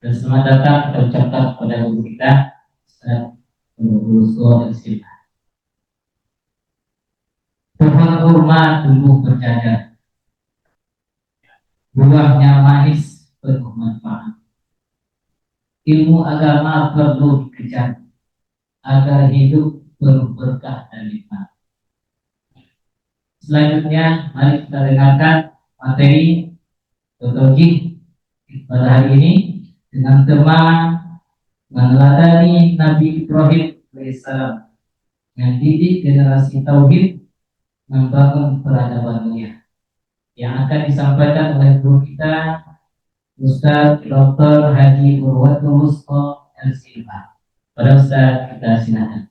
Dan selamat datang kita ucapkan kepada guru kita Ustaz Nurul dan Silva. Pohon kurma tumbuh berjajar, buahnya manis penuh manfaat. Ilmu agama perlu dikejar agar hidup penuh berkah dan nikmat. Selanjutnya, mari kita dengarkan materi teologi pada hari ini dengan tema meneladani Nabi Ibrahim alaihissalam, mendidik generasi tauhid, membangun peradaban dunia, yang akan disampaikan oleh guru kita Ustaz Dr. Haji Urwatul Musto El Silva. Pada Ustaz kita silakan.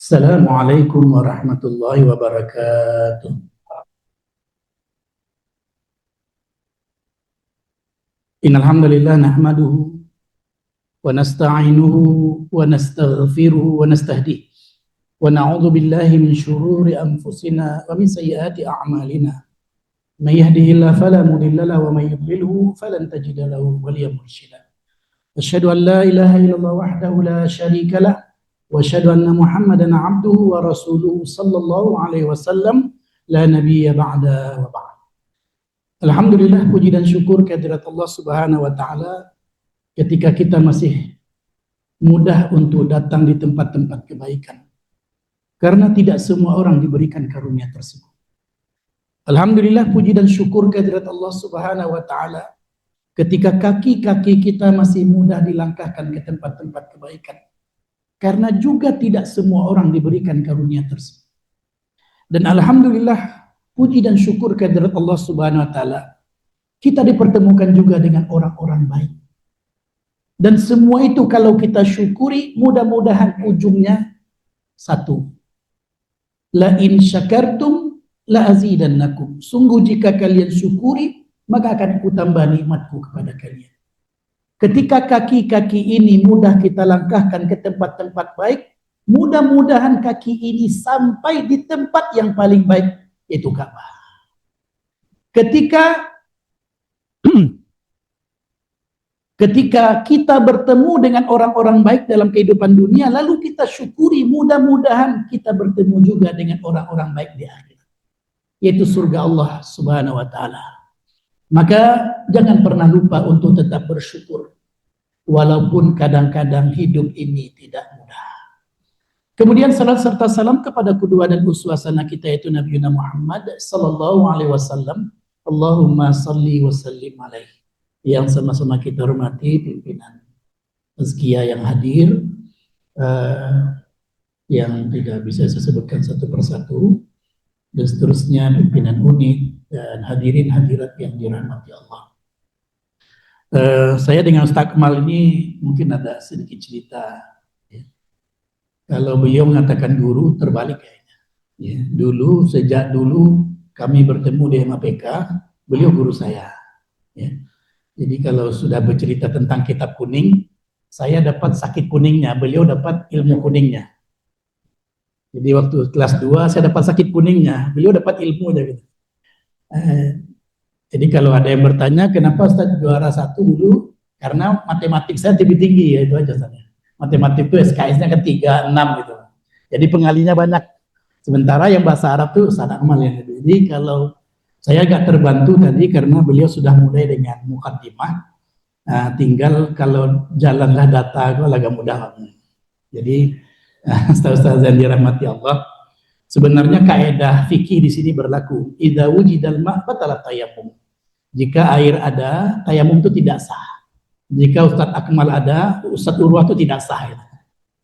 Assalamualaikum warahmatullahi wabarakatuh. Innal hamdalillah nahmaduhu wa nasta'inuhu wa nastaghfiruhu wa nastahdihi wa na'udzu billahi min shururi anfusina wa min sayyiati a'malina. May yahdihillahu fala mudilla lahu wa may yudlilhu falan tajida lahu waliyyan mursyida. Asyhadu an la ilaha illallah wahdahu la syarika lah wa asyhadu anna Muhammadan abduhu wa rasuluhu sallallahu alaihi wasallam la nabiyya ba'da wa ba'd. Alhamdulillah, puji dan syukur kehadirat Allah Subhanahu wa taala ketika kita masih mudah untuk datang di tempat-tempat kebaikan. Karena tidak semua orang diberikan karunia tersebut. Alhamdulillah, puji dan syukur kehadirat Allah Subhanahu wa taala ketika kaki-kaki kita masih mudah dilangkahkan ke tempat-tempat kebaikan. Karena juga tidak semua orang diberikan karunia tersebut. Dan alhamdulillah, puji dan syukur kehadirat Allah Subhanahu wa taala, kita dipertemukan juga dengan orang-orang baik. Dan semua itu kalau kita syukuri, mudah-mudahan ujungnya satu. La in syakartum la azidannakum. Sungguh jika kalian syukuri, maka akan kutambah nikmatku kepada kalian. Ketika kaki-kaki ini mudah kita langkahkan ke tempat-tempat baik, mudah-mudahan kaki ini sampai di tempat yang paling baik, yaitu Ka'bah. Ketika kita bertemu dengan orang-orang baik dalam kehidupan dunia, lalu kita syukuri, mudah-mudahan kita bertemu juga dengan orang-orang baik di akhirat, yaitu surga Allah Subhanahu wa taala. Maka jangan pernah lupa untuk tetap bersyukur, walaupun kadang-kadang hidup ini tidak mudah. Kemudian salat serta salam kepada kedua dan uswasana kita, yaitu Nabi Muhammad sallallahu alaihi wasallam. Allahumma salli wa sallim alaihi. Yang sama-sama kita hormati pimpinan Azkia yang hadir, yang tidak bisa saya sebutkan satu persatu, dan seterusnya pimpinan unit dan hadirin hadirat yang dirahmati Allah. Saya dengan Ustaz Kemal ini mungkin ada sedikit cerita. Ya. Kalau beliau mengatakan guru, terbalik kayaknya. Ya. Sejak dulu kami bertemu di MAPK, beliau guru saya. Ya. Jadi kalau sudah bercerita tentang kitab kuning, saya dapat sakit kuningnya, beliau dapat ilmu kuningnya. Jadi waktu kelas 2 saya dapat sakit kuningnya, beliau dapat ilmunya gitu. Jadi kalau ada yang bertanya kenapa Ustaz juara 1 dulu, karena matematik saya lebih tinggi, ya itu aja Ustaz. Matematik itu SKS-nya kan 3, 6 gitu. Jadi pengalinya banyak. Sementara yang bahasa Arab itu Ustaz Akmal yang itu. Jadi kalau saya agak terbantu tadi karena beliau sudah mulai dengan mukaddimah. Tinggal kalau jalanlah data itu agak mudah. Jadi Ustaz yang dirahmati Allah, sebenarnya kaidah fikih di sini berlaku. Idza wujidal ma' batalat tayammum. Jika air ada, tayamum itu tidak sah. Jika Ustaz Akmal ada, Ustaz Urwah itu tidak sah.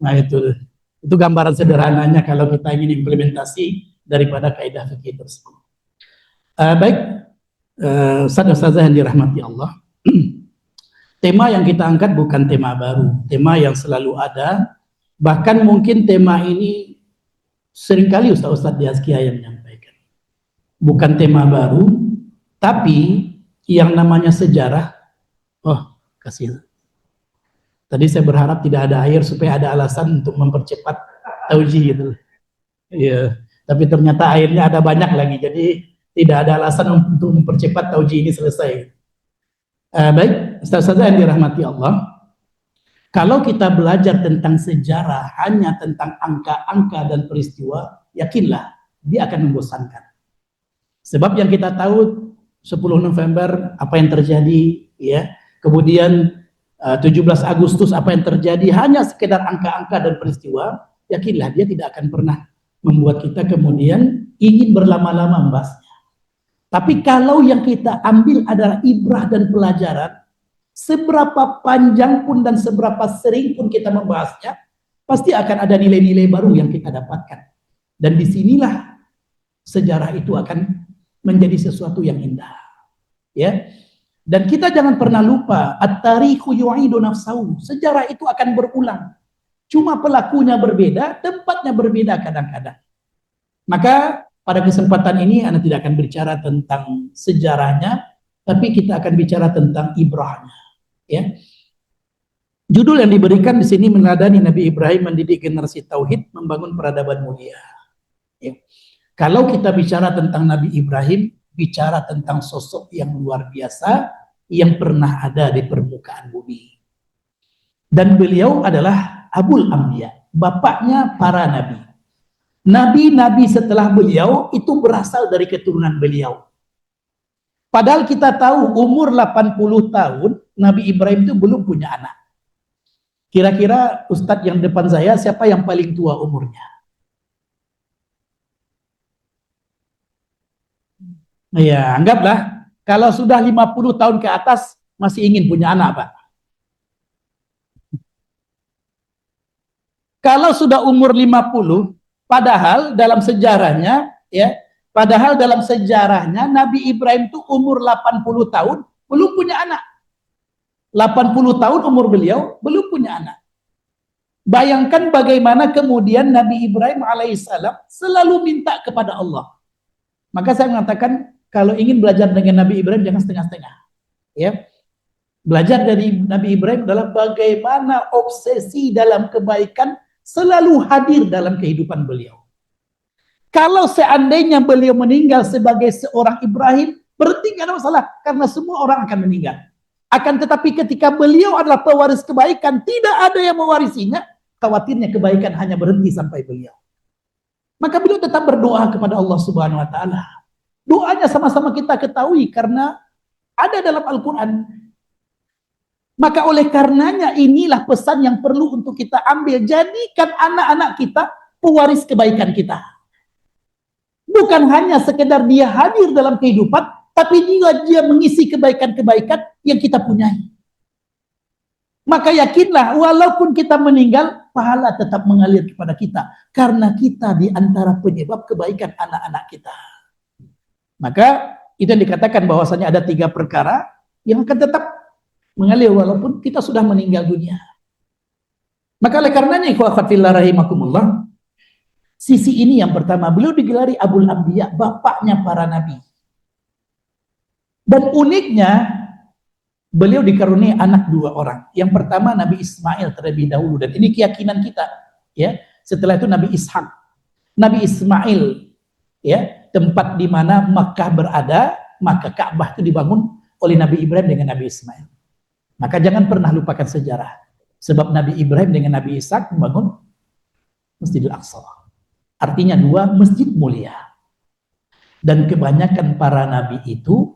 Nah itu gambaran sederhananya kalau kita ingin implementasi daripada kaidah fikih tersebut. Baik, Ustaz-ustazah yang dirahmati Allah. Tema yang kita angkat bukan tema baru, tema yang selalu ada. Bahkan mungkin tema ini seringkali Ustaz-ustaz di Azkia yang menyampaikan. bukan tema baru, tapi yang namanya sejarah. Oh, kasih. Tadi saya berharap tidak ada air supaya ada alasan untuk mempercepat tauji gitu. Iya, tapi ternyata airnya ada banyak lagi, jadi tidak ada alasan untuk mempercepat tauji ini selesai. Baik, Ustaz-Ustaz yang dirahmati Allah, kalau kita belajar tentang sejarah hanya tentang angka-angka dan peristiwa, yakinlah dia akan membosankan. Sebab yang kita tahu 10 November apa yang terjadi, ya. Kemudian 17 Agustus apa yang terjadi, hanya sekedar angka-angka dan peristiwa, yakinlah dia tidak akan pernah membuat kita kemudian ingin berlama-lama membahasnya. Tapi kalau yang kita ambil adalah ibrah dan pelajaran, seberapa panjang pun dan seberapa sering pun kita membahasnya, pasti akan ada nilai-nilai baru yang kita dapatkan. Dan disinilah sejarah itu akan menjadi sesuatu yang indah. Ya. Dan kita jangan pernah lupa, at-tarikhu yu'idu nafsahu. Sejarah itu akan berulang. Cuma pelakunya berbeda, tempatnya berbeda kadang-kadang. Maka pada kesempatan ini Anda tidak akan bicara tentang sejarahnya, tapi kita akan bicara tentang ibrahnya. Ya. Judul yang diberikan di sini meneladani Nabi Ibrahim mendidik generasi tauhid, membangun peradaban mulia. Ya. Kalau kita bicara tentang Nabi Ibrahim, bicara tentang sosok yang luar biasa yang pernah ada di permukaan bumi. Dan beliau adalah Abul Anbiya, bapaknya para nabi. Nabi-nabi setelah beliau itu berasal dari keturunan beliau. Padahal kita tahu umur 80 tahun Nabi Ibrahim itu belum punya anak. Kira-kira Ustadz yang depan saya siapa yang paling tua umurnya? Ya, anggaplah kalau sudah 50 tahun ke atas masih ingin punya anak, Pak. Kalau sudah umur 50, padahal dalam sejarahnya, ya, padahal dalam sejarahnya Nabi Ibrahim itu umur 80 tahun belum punya anak. 80 tahun umur beliau belum punya anak. Bayangkan bagaimana kemudian Nabi Ibrahim alaihissalam selalu minta kepada Allah. Maka saya mengatakan kalau ingin belajar dengan Nabi Ibrahim jangan setengah-setengah. Ya. Belajar dari Nabi Ibrahim adalah bagaimana obsesi dalam kebaikan selalu hadir dalam kehidupan beliau. Kalau seandainya beliau meninggal sebagai seorang Ibrahim, berarti tidak ada masalah karena semua orang akan meninggal. Akan tetapi ketika beliau adalah pewaris kebaikan, tidak ada yang mewarisinya, khawatirnya kebaikan hanya berhenti sampai beliau. Maka beliau tetap berdoa kepada Allah Subhanahu wa taala. Doanya sama-sama kita ketahui karena ada dalam Al-Qur'an. Maka oleh karenanya inilah pesan yang perlu untuk kita ambil. Jadikan anak-anak kita pewaris kebaikan kita. Bukan hanya sekedar dia hadir dalam kehidupan, tapi juga dia mengisi kebaikan-kebaikan yang kita punyai. Maka yakinlah, walaupun kita meninggal, pahala tetap mengalir kepada kita. Karena kita di antara penyebab kebaikan anak-anak kita. Maka itu yang dikatakan bahwasanya ada 3 perkara yang akan tetap mengalir walaupun kita sudah meninggal dunia. Maka oleh karenanya ikhwah fillah rahimakumullah, sisi ini yang pertama, beliau digelari Abul Anbiya, bapaknya para nabi. Dan uniknya beliau dikaruniai anak 2 orang. Yang pertama Nabi Ismail terlebih dahulu, dan ini keyakinan kita, ya. Setelah itu Nabi Ishak. Nabi Ismail, ya, tempat di mana Makkah berada, maka Ka'bah itu dibangun oleh Nabi Ibrahim dengan Nabi Ismail. Maka jangan pernah lupakan sejarah. Sebab Nabi Ibrahim dengan Nabi Ishak membangun Masjidil Aqsa. Artinya 2 masjid mulia. Dan kebanyakan para nabi itu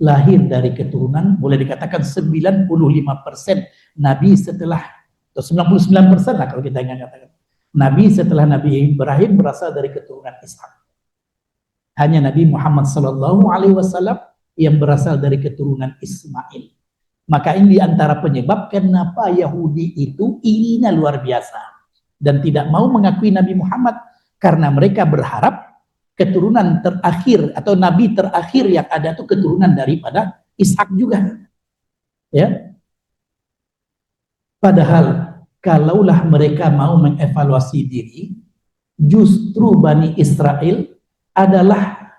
lahir dari keturunan, boleh dikatakan 95% nabi setelah, atau 99% lah kalau kita ingin katakan. Nabi setelah Nabi Ibrahim berasal dari keturunan Ishak. Hanya Nabi Muhammad SAW yang berasal dari keturunan Ismail. Maka ini diantara penyebab kenapa Yahudi itu irinya luar biasa dan tidak mau mengakui Nabi Muhammad, karena mereka berharap keturunan terakhir atau nabi terakhir yang ada itu keturunan daripada Ishak juga. Ya. Padahal kalaulah mereka mau mengevaluasi diri, justru Bani Israel adalah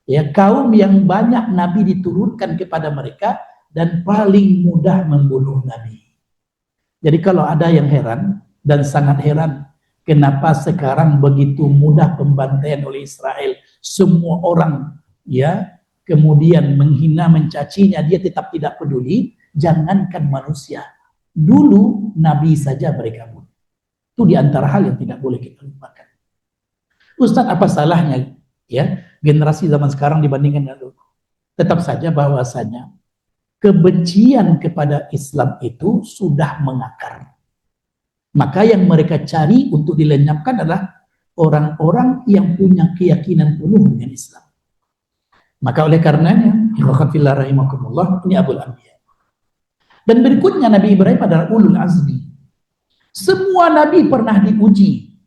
Ya, kaum yang banyak Nabi diturunkan kepada mereka dan paling mudah membunuh Nabi. Jadi kalau ada yang heran dan sangat heran, kenapa sekarang begitu mudah pembantaian oleh Israel, semua orang ya kemudian menghina, mencacinya, dia tetap tidak peduli, jangankan manusia. Dulu Nabi saja mereka bunuh. Itu di antara hal yang tidak boleh kita lupakan. Ustaz, apa salahnya ya generasi zaman sekarang dibandingkan dengan dulu? Tetap saja bahwasanya kebencian kepada Islam itu sudah mengakar. Maka yang mereka cari untuk dilenyapkan adalah orang-orang yang punya keyakinan penuh dengan Islam. Maka oleh karenanya, ini Abul Anbiya. Dan berikutnya Nabi Ibrahim adalah ulul azmi. Semua Nabi pernah diuji.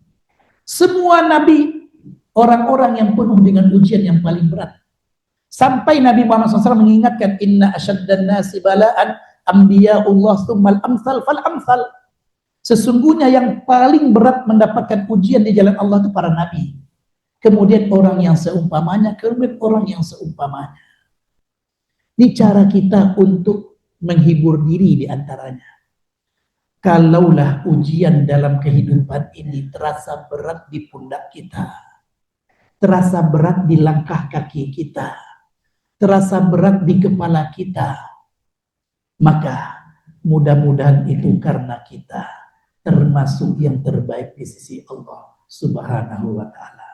Semua Nabi orang-orang yang penuh dengan ujian yang paling berat. Sampai Nabi Muhammad SAW mengingatkan, inna asyaddan nasi bala'an anbiya'ullah tsummal amsal fal amsal. Sesungguhnya yang paling berat mendapatkan ujian di jalan Allah itu para nabi. Kemudian orang yang seumpamanya, kemudian orang yang seumpamanya. Ini cara kita untuk menghibur diri di antaranya. Kalaulah ujian dalam kehidupan ini terasa berat di pundak kita, terasa berat di langkah kaki kita, terasa berat di kepala kita, maka mudah-mudahan itu karena kita termasuk yang terbaik di sisi Allah Subhanahu wa ta'ala.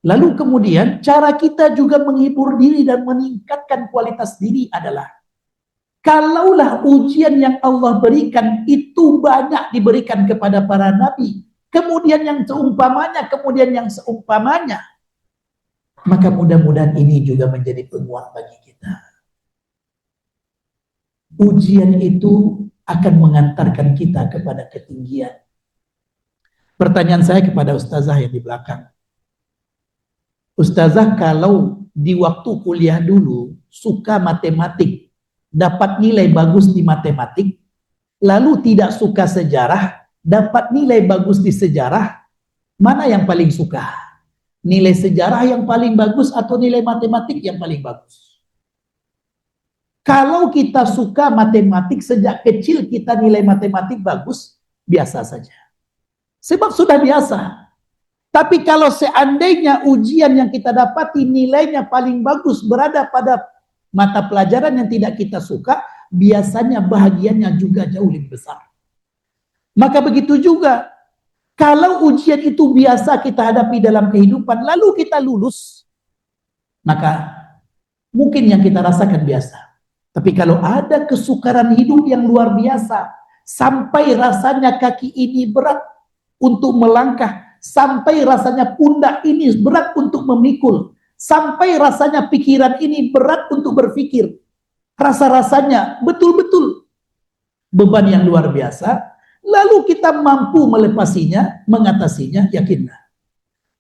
Lalu kemudian cara kita juga menghibur diri dan meningkatkan kualitas diri adalah kalaulah ujian yang Allah berikan itu banyak diberikan kepada para nabi, kemudian yang seumpamanya, kemudian yang seumpamanya, maka mudah-mudahan ini juga menjadi penguat bagi kita. Ujian itu akan mengantarkan kita kepada ketinggian. Pertanyaan saya kepada ustazah yang di belakang. Ustazah, kalau di waktu kuliah dulu suka matematik, dapat nilai bagus di matematik, lalu tidak suka sejarah, dapat nilai bagus di sejarah, mana yang paling suka? Nilai sejarah yang paling bagus atau nilai matematik yang paling bagus? Kalau kita suka matematik, sejak kecil kita nilai matematik bagus, biasa saja. Sebab sudah biasa. Tapi kalau seandainya ujian yang kita dapati nilainya paling bagus berada pada mata pelajaran yang tidak kita suka, biasanya bahagianya juga jauh lebih besar. Maka begitu juga, kalau ujian itu biasa kita hadapi dalam kehidupan, lalu kita lulus, maka mungkin yang kita rasakan biasa. Tapi kalau ada kesukaran hidup yang luar biasa, sampai rasanya kaki ini berat untuk melangkah, sampai rasanya pundak ini berat untuk memikul, sampai rasanya pikiran ini berat untuk berpikir, rasa-rasanya betul-betul beban yang luar biasa, lalu kita mampu melepasinya, mengatasinya, yakinlah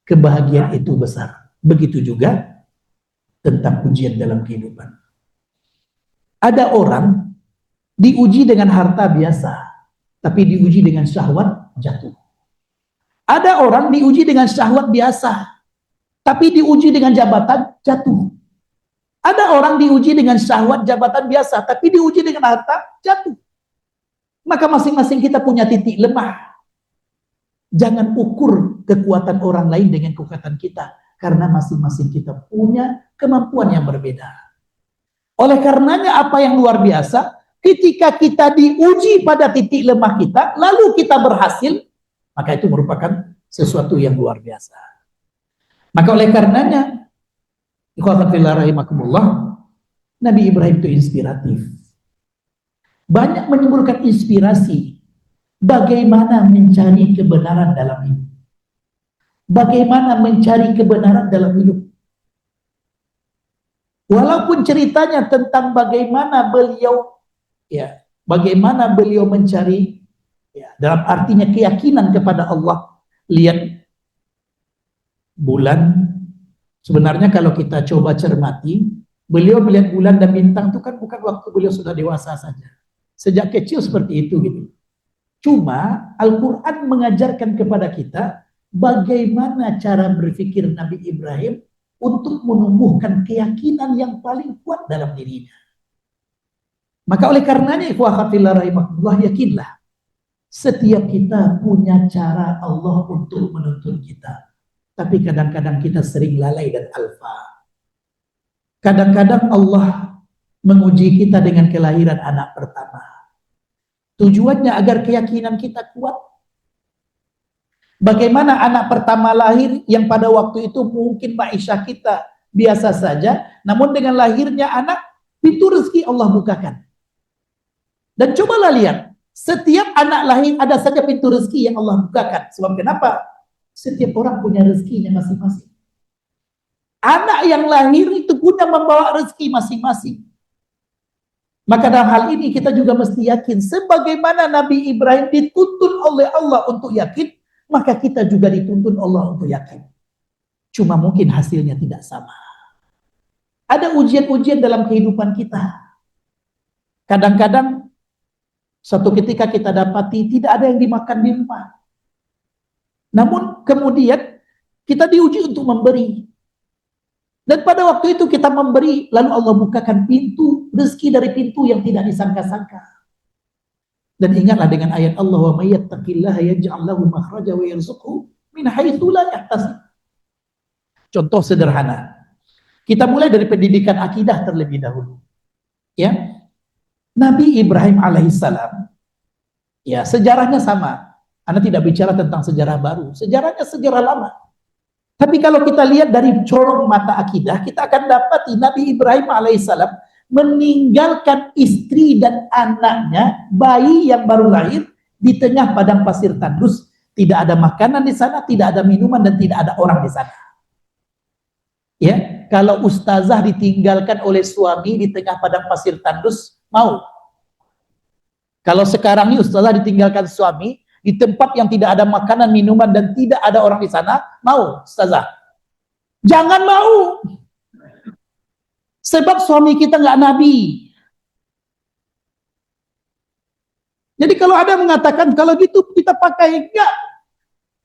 kebahagiaan itu besar. Begitu juga tentang ujian dalam kehidupan. Ada orang diuji dengan harta biasa, tapi diuji dengan syahwat, jatuh. Ada orang diuji dengan syahwat biasa, tapi diuji dengan jabatan, jatuh. Ada orang diuji dengan syahwat jabatan biasa, tapi diuji dengan harta, jatuh. Maka masing-masing kita punya titik lemah. Jangan ukur kekuatan orang lain dengan kekuatan kita, karena masing-masing kita punya kemampuan yang berbeda. Oleh karenanya apa yang luar biasa, ketika kita diuji pada titik lemah kita, lalu kita berhasil, maka itu merupakan sesuatu yang luar biasa. Maka oleh karenanya, ikhwatan fillah rahimakumullah, Nabi Ibrahim itu inspiratif. Banyak menimbulkan inspirasi bagaimana mencari kebenaran dalam hidup. Bagaimana mencari kebenaran dalam hidup. Walaupun ceritanya tentang bagaimana beliau mencari, ya, dalam artinya keyakinan kepada Allah. Lihat bulan, sebenarnya kalau kita coba cermati, beliau melihat bulan dan bintang itu kan bukan waktu beliau sudah dewasa saja. Sejak kecil seperti itu gitu. Cuma Al-Quran mengajarkan kepada kita bagaimana cara berpikir Nabi Ibrahim untuk menumbuhkan keyakinan yang paling kuat dalam dirinya. Maka oleh karenanya, ikhwah fillah rahimahullah, yakinlah setiap kita punya cara Allah untuk menuntun kita. Tapi kadang-kadang kita sering lalai dan alfa. Kadang-kadang Allah menguji kita dengan kelahiran anak pertama. Tujuannya agar keyakinan kita kuat. Bagaimana anak pertama lahir yang pada waktu itu mungkin maisha kita biasa saja, namun dengan lahirnya anak, pintu rezeki Allah bukakan. Dan cobalah lihat, setiap anak lahir ada saja pintu rezeki yang Allah bukakan. Sebab kenapa? Setiap orang punya rezekinya masing-masing. Anak yang lahir itu punya membawa rezeki masing-masing. Maka dalam hal ini kita juga mesti yakin, sebagaimana Nabi Ibrahim dituntun oleh Allah untuk yakin, maka kita juga dituntun Allah untuk yakin. Cuma mungkin hasilnya tidak sama. Ada ujian-ujian dalam kehidupan kita. Kadang-kadang suatu ketika kita dapati tidak ada yang dimakan di rumah. Namun kemudian kita diuji untuk memberi. Dan pada waktu itu kita memberi, lalu Allah bukakan pintu rezeki dari pintu yang tidak disangka-sangka. Dan ingatlah dengan ayat Allah, wa may yattaqillaha yaj'al lahu makhraja wa yarzuqhu min haitsu la yahtasib. Contoh sederhana. Kita mulai dari pendidikan akidah terlebih dahulu. Ya. Nabi Ibrahim alaihissalam, ya sejarahnya sama. Anda tidak bicara tentang sejarah baru, sejarahnya sejarah lama. Tapi kalau kita lihat dari corong mata akidah, kita akan dapati Nabi Ibrahim alaihissalam meninggalkan istri dan anaknya, bayi yang baru lahir di tengah padang pasir tandus. Tidak ada makanan di sana, tidak ada minuman, dan tidak ada orang di sana. Ya, kalau ustazah ditinggalkan oleh suami di tengah padang pasir tandus, mau? Kalau sekarang ini ustazah ditinggalkan suami di tempat yang tidak ada makanan, minuman, dan tidak ada orang di sana, mau ustazah? Jangan mau. Sebab suami kita nggak nabi. Jadi kalau ada mengatakan kalau gitu kita pakai, enggak.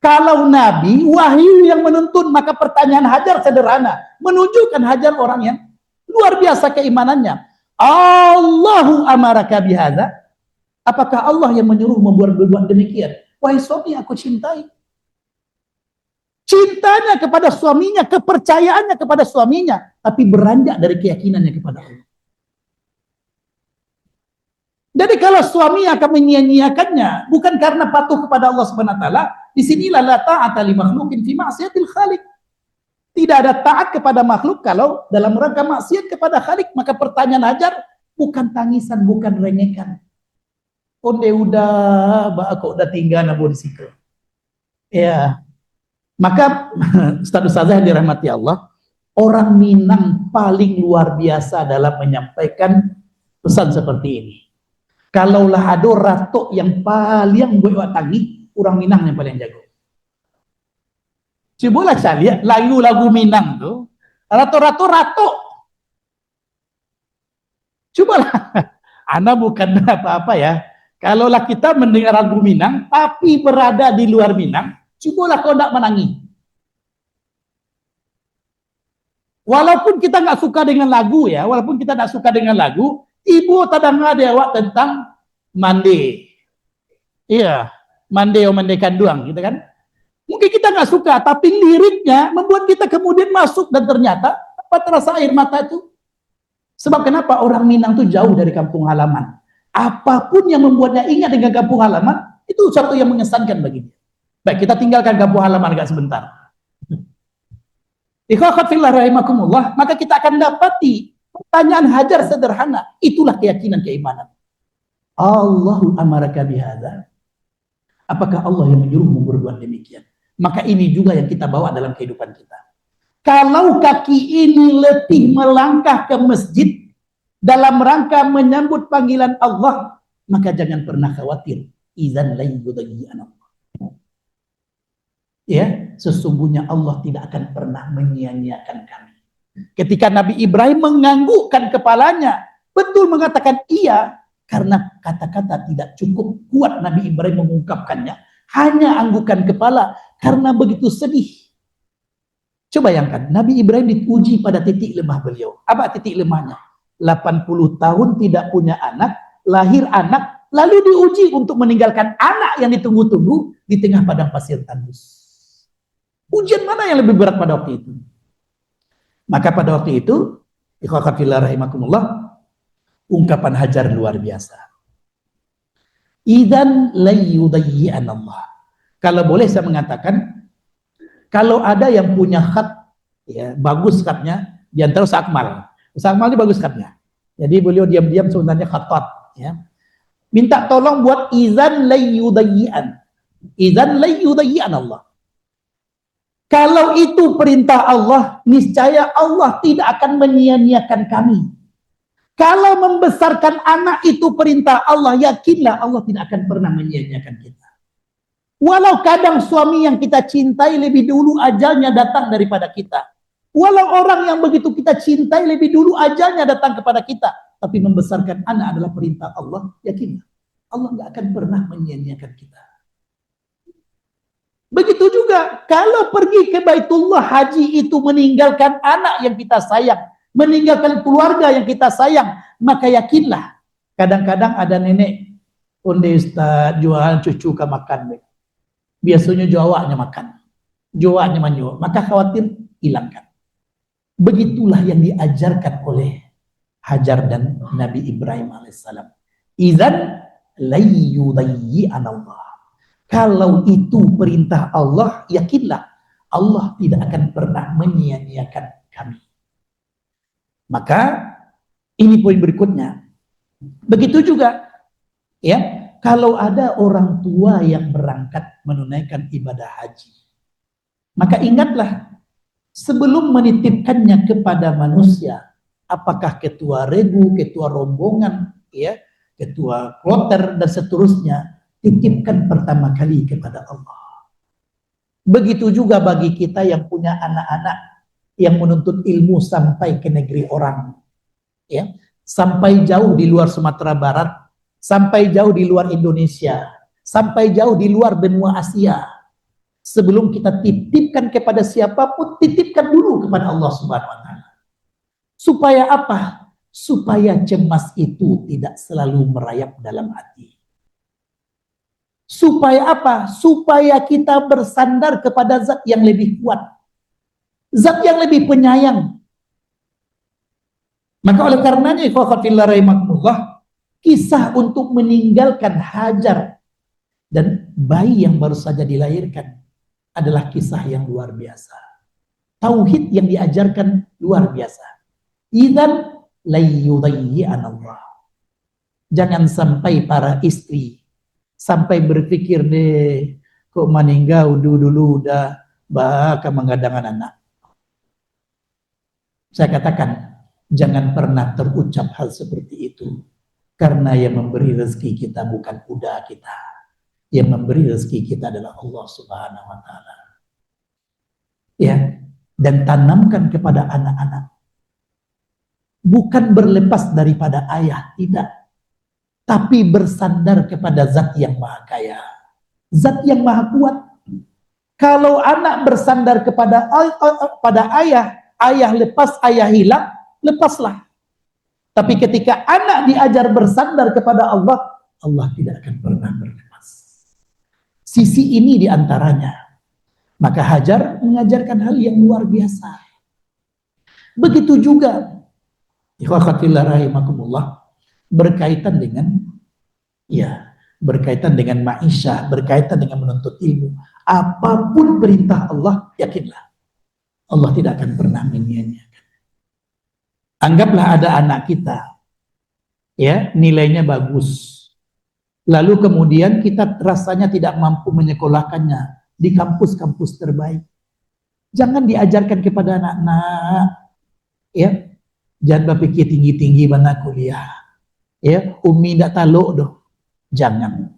Kalau nabi, wahyu yang menuntun, maka pertanyaan Hajar sederhana, menunjukkan Hajar orang yang luar biasa keimanannya. Allahu amaraka bihadza? Apakah Allah yang menyuruh berbuat demikian? Wahai suami, aku cintai. Cintanya kepada suaminya, kepercayaannya kepada suaminya, tapi beranjak dari keyakinannya kepada Allah. Jadi kalau suami akan menyia-nyiakannya, bukan karena patuh kepada Allah Subhanahu wa taala, disinilah la ta'ata li makhluqin fi ma'siyatil khaliq. Tidak ada taat kepada makhluk kalau dalam rangka maksiat kepada Khalik. Maka pertanyaan Hajar bukan tangisan, bukan rengekan. Onde udah, kok udah tinggal nabo di situ. Ya. Maka Ustaz-ustazah yang dirahmati Allah, orang Minang paling luar biasa dalam menyampaikan pesan seperti ini. Kalaulah ada rato yang paling buat tangi, orang Minang yang paling jago. Cobalah saya lihat lagu-lagu Minang tuh, rato. Cobalah, Anda bukan apa-apa ya. Kalaulah kita mendengar lagu Minang, tapi berada di luar Minang, cobalah kau tidak menangis. Walaupun kita nggak suka dengan lagu ya, walaupun kita nggak suka dengan lagu, ibu tadang ada awak tentang mande. Iya, mande o mande kanduang, gitu kan? Mungkin kita nggak suka, tapi liriknya membuat kita kemudian masuk dan ternyata apa terasa air mata itu. Sebab kenapa orang Minang itu jauh dari kampung halaman. Apapun yang membuatnya ingat dengan kampung halaman, itu satu yang mengesankan baginya. Baik, kita tinggalkan kampung halaman agak sebentar. Ikhwat fillah rahimakumullah, maka kita akan dapati pertanyaan Hajar sederhana. Itulah keyakinan keimanan. Allahu amaraka bihadza. Apakah Allah yang menyuruhmu berbuat demikian? Maka ini juga yang kita bawa dalam kehidupan kita. Kalau kaki ini letih melangkah ke masjid dalam rangka menyambut panggilan Allah, maka jangan pernah khawatir. Izan la yudayyi'an Allah. Ya, sesungguhnya Allah tidak akan pernah menyia-nyiakan kami. Ketika Nabi Ibrahim menganggukkan kepalanya, betul mengatakan iya, karena kata-kata tidak cukup kuat Nabi Ibrahim mengungkapkannya, hanya anggukan kepala karena begitu sedih. Coba bayangkan, Nabi Ibrahim diuji pada titik lemah beliau. Apa titik lemahnya? 80 tahun tidak punya anak, lahir anak, lalu diuji untuk meninggalkan anak yang ditunggu-tunggu di tengah padang pasir tandus. Ujian mana yang lebih berat pada waktu itu? Maka pada waktu itu, ikhwati fillah rahimakumullah, ungkapan Hajar luar biasa. Idzan la yudayyi'an Allah. Kalau boleh saya mengatakan, kalau ada yang punya khat, ya bagus khatnya, di antara Ustaz Akmal. Ustaz Akmal ini bagus khatnya. Jadi beliau diam-diam sebenarnya khatat. Ya. Minta tolong buat idzan la yudayyi'an. Idzan la yudayyi'an Allah. Kalau itu perintah Allah, niscaya Allah tidak akan menyia-nyiakan kami. Kalau membesarkan anak itu perintah Allah, yakinlah Allah tidak akan pernah menyia-nyiakan kita. Walau kadang suami yang kita cintai lebih dulu ajalnya datang daripada kita. Walau orang yang begitu kita cintai lebih dulu ajalnya datang kepada kita. Tapi membesarkan anak adalah perintah Allah, yakinlah Allah nggak akan pernah menyia-nyiakan kita. Begitu juga kalau pergi ke Baitullah haji itu meninggalkan anak yang kita sayang, meninggalkan keluarga yang kita sayang, maka yakinlah kadang-kadang ada nenek onde Ustaz jualan cucu ke makan. Biasanya jawabnya makan, jawabnya menjual, maka khawatir hilangkan. Begitulah yang diajarkan oleh Hajar dan Nabi Ibrahim alaihissalam. Idzan layyudayyi'an Allah. Kalau itu perintah Allah, yakinlah Allah tidak akan pernah menyia-nyiakan kami. Maka ini poin berikutnya. Begitu juga, ya. Kalau ada orang tua yang berangkat menunaikan ibadah haji, maka ingatlah sebelum menitipkannya kepada manusia, apakah ketua regu, ketua rombongan, ya, ketua kloter dan seterusnya, titipkan pertama kali kepada Allah. Begitu juga bagi kita yang punya anak-anak yang menuntut ilmu sampai ke negeri orang, ya, sampai jauh di luar Sumatera Barat, sampai jauh di luar Indonesia, sampai jauh di luar benua Asia. Sebelum kita titipkan kepada siapapun, titipkan dulu kepada Allah Subhanahu wa taala. Supaya apa? Supaya cemas itu tidak selalu merayap dalam hati. Supaya apa? Supaya kita bersandar kepada zat yang lebih kuat, zat yang lebih penyayang. Maka oleh karenanya ikhwatillah rahimakumullah, kisah untuk meninggalkan Hajar dan bayi yang baru saja dilahirkan adalah kisah yang luar biasa. Tauhid yang diajarkan luar biasa. Idzan layyudayyi'an Allah. Jangan sampai para istri sampai berpikir deh, kok meninggal dulu udah bakal menggadangkan anak. Saya katakan, jangan pernah terucap hal seperti itu. Karena yang memberi rezeki kita bukan kuda kita. Yang memberi rezeki kita adalah Allah Subhanahu wa taala. Ya, dan tanamkan kepada anak-anak. Bukan berlepas daripada ayah, tidak. Tapi bersandar kepada zat yang maha kaya. Zat yang maha kuat. Kalau anak bersandar kepada ayah, ayah lepas, ayah hilang, lepaslah. Tapi ketika anak diajar bersandar kepada Allah, Allah tidak akan pernah berlepas. Sisi ini diantaranya. Maka Hajar mengajarkan hal yang luar biasa. Begitu juga, ikhwatillah rahimakumullah, berkaitan dengan, ya, berkaitan dengan ma'isyah, berkaitan dengan menuntut ilmu. Apapun perintah Allah, yakinlah Allah tidak akan pernah menyia-nyiakan. Anggaplah ada anak kita, ya, nilainya bagus. Lalu kemudian kita rasanya tidak mampu menyekolahkannya di kampus-kampus terbaik. Jangan diajarkan kepada anak-anak, ya, jangan berpikir tinggi-tinggi mana kuliah, ya, umi tidak taluk doh. Jangan.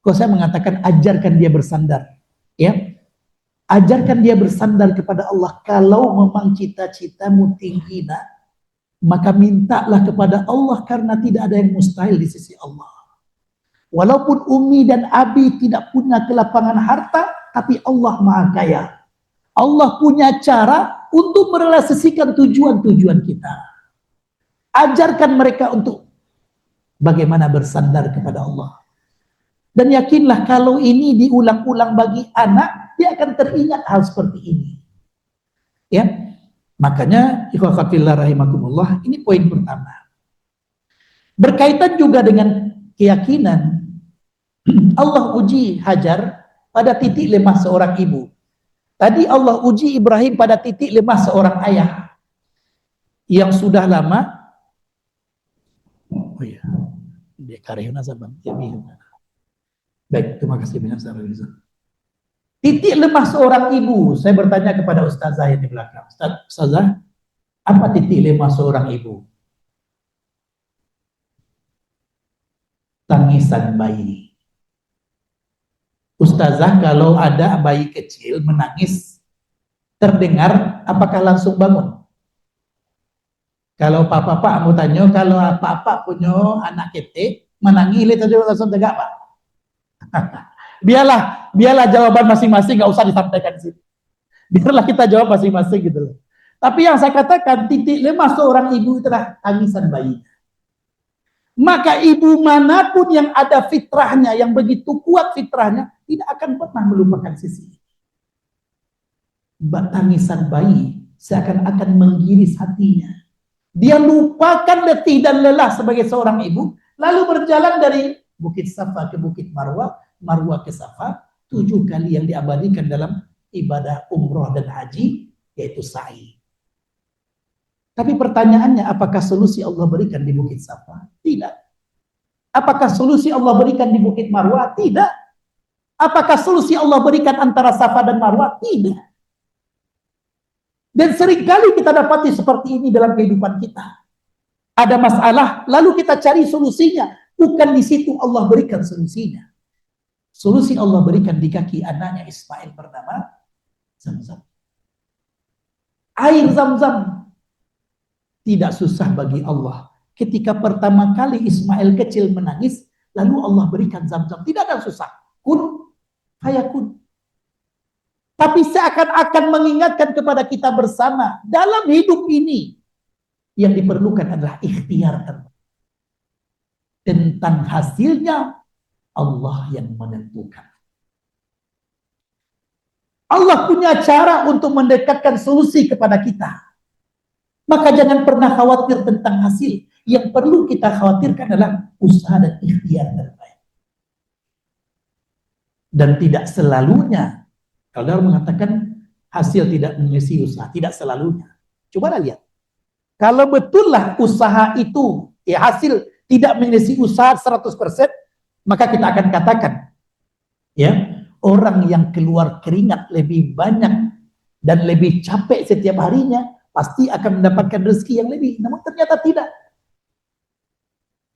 Kalau saya mengatakan ajarkan dia bersandar, ya, ajarkan dia bersandar kepada Allah. Kalau memang cita-citamu tinggi, nak, maka mintalah kepada Allah karena tidak ada yang mustahil di sisi Allah. Walaupun umi dan abi tidak punya kelapangan harta, tapi Allah maha kaya. Allah punya cara untuk merealisasikan tujuan-tujuan kita. Ajarkan mereka untuk bagaimana bersandar kepada Allah. Dan yakinlah kalau ini diulang-ulang bagi anak, dia akan teringat hal seperti ini. Ya, makanya ikhwah fillah rahimakumullah, ini poin pertama. Berkaitan juga dengan keyakinan, Allah uji Hajar pada titik lemah seorang ibu. Tadi Allah uji Ibrahim pada titik lemah seorang ayah yang sudah lama. Oh iya, dia karyana sabang. Baik, terima kasih banyak sahabat. Titik lemah seorang ibu. Saya bertanya kepada ustazah yang di belakang. Ustazah, apa titik lemah seorang ibu? Tangisan bayi. Ustazah, kalau ada bayi kecil menangis, terdengar, apakah langsung bangun? Kalau papa mau tanya, kalau papa punya anak kete, menangis, lihat aja langsung tegak, Pak. biarlah jawaban masing-masing, nggak usah disampaikan di sini. Biarlah kita jawab masing-masing gitu loh. Tapi yang saya katakan, titik lemah seorang ibu itulah tangisan bayi. Maka ibu manapun yang ada fitrahnya, yang begitu kuat fitrahnya, tidak akan pernah melupakan sisi ini. Tangisan bayi seakan-akan menggiris hatinya. Dia lupakan letih dan lelah sebagai seorang ibu, lalu berjalan dari Bukit Safa ke Bukit Marwah, Marwah ke Safa, 7 kali yang diabadikan dalam ibadah umroh dan haji, yaitu sa'i. Tapi pertanyaannya, apakah solusi Allah berikan di Bukit Safa? Tidak. Apakah solusi Allah berikan di Bukit Marwah? Tidak. Apakah solusi Allah berikan antara Safa dan Marwah? Tidak. Dan seringkali kita dapati seperti ini dalam kehidupan kita. Ada masalah, lalu kita cari solusinya. Bukan di situ Allah berikan solusinya. Solusi Allah berikan di kaki anaknya Ismail bernama Zamzam. Air Zamzam tidak susah bagi Allah. Ketika pertama kali Ismail kecil menangis, lalu Allah berikan Zamzam. Tidak ada susah. Kun, fayakun. Tapi seakan-akan mengingatkan kepada kita bersama, dalam hidup ini, yang diperlukan adalah ikhtiar. Tentang hasilnya, Allah yang menentukan. Allah punya cara untuk mendekatkan solusi kepada kita. Maka jangan pernah khawatir tentang hasil. Yang perlu kita khawatirkan adalah usaha dan ikhtiar terbaik. Dan tidak selalunya, kalau dalam mengatakan hasil tidak menyisi usaha, tidak selalunya. Coba lihat. Kalau betullah usaha itu, ya hasil tidak menyisi usaha 100%, maka kita akan katakan, ya, orang yang keluar keringat lebih banyak dan lebih capek setiap harinya, pasti akan mendapatkan rezeki yang lebih. Namun ternyata tidak.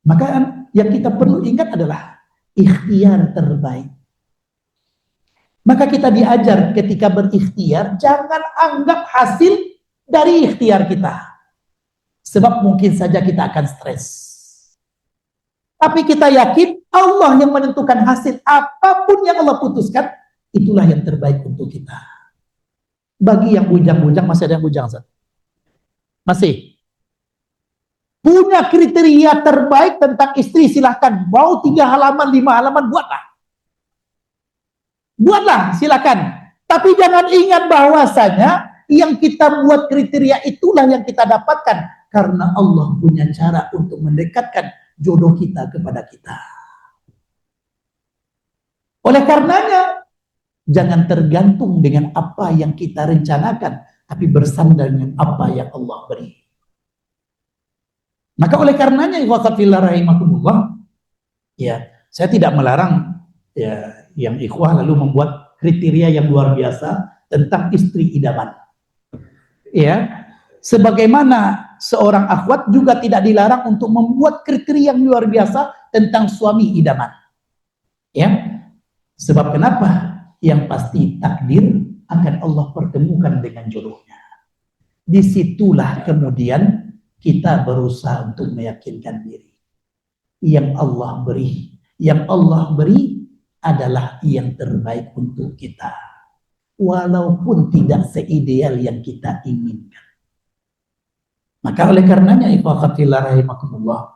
Maka yang kita perlu ingat adalah ikhtiar terbaik. Maka kita diajar ketika berikhtiar, jangan anggap hasil dari ikhtiar kita. Sebab mungkin saja kita akan stres. Tapi kita yakin Allah yang menentukan hasil. Apapun yang Allah putuskan, itulah yang terbaik untuk kita. Bagi yang bujang-bujang, masih ada yang bujang, Ustaz? Masih? Punya kriteria terbaik tentang istri, silahkan. Mau 3 halaman, 5 halaman, buatlah. Buatlah, silakan. Tapi jangan ingat bahwasanya yang kita buat kriteria itulah yang kita dapatkan. Karena Allah punya cara untuk mendekatkan jodoh kita kepada kita. Oleh karenanya, jangan tergantung dengan apa yang kita rencanakan, tapi bersandar dengan apa yang Allah beri. Maka oleh karenanya, ikhwata fillah rahimakumullah, ya, saya tidak melarang ya yang ikhwah lalu membuat kriteria yang luar biasa tentang istri idaman. Ya, sebagaimana seorang akhwat juga tidak dilarang untuk membuat kriteria yang luar biasa tentang suami idaman. Ya. Sebab kenapa? Yang pasti takdir akan Allah pertemukan dengan jodohnya. Disitulah kemudian kita berusaha untuk meyakinkan diri. Yang Allah beri adalah yang terbaik untuk kita. walaupun tidak seideal yang kita inginkan. Maka oleh karenanya ikhwanatillah rahimakumullah,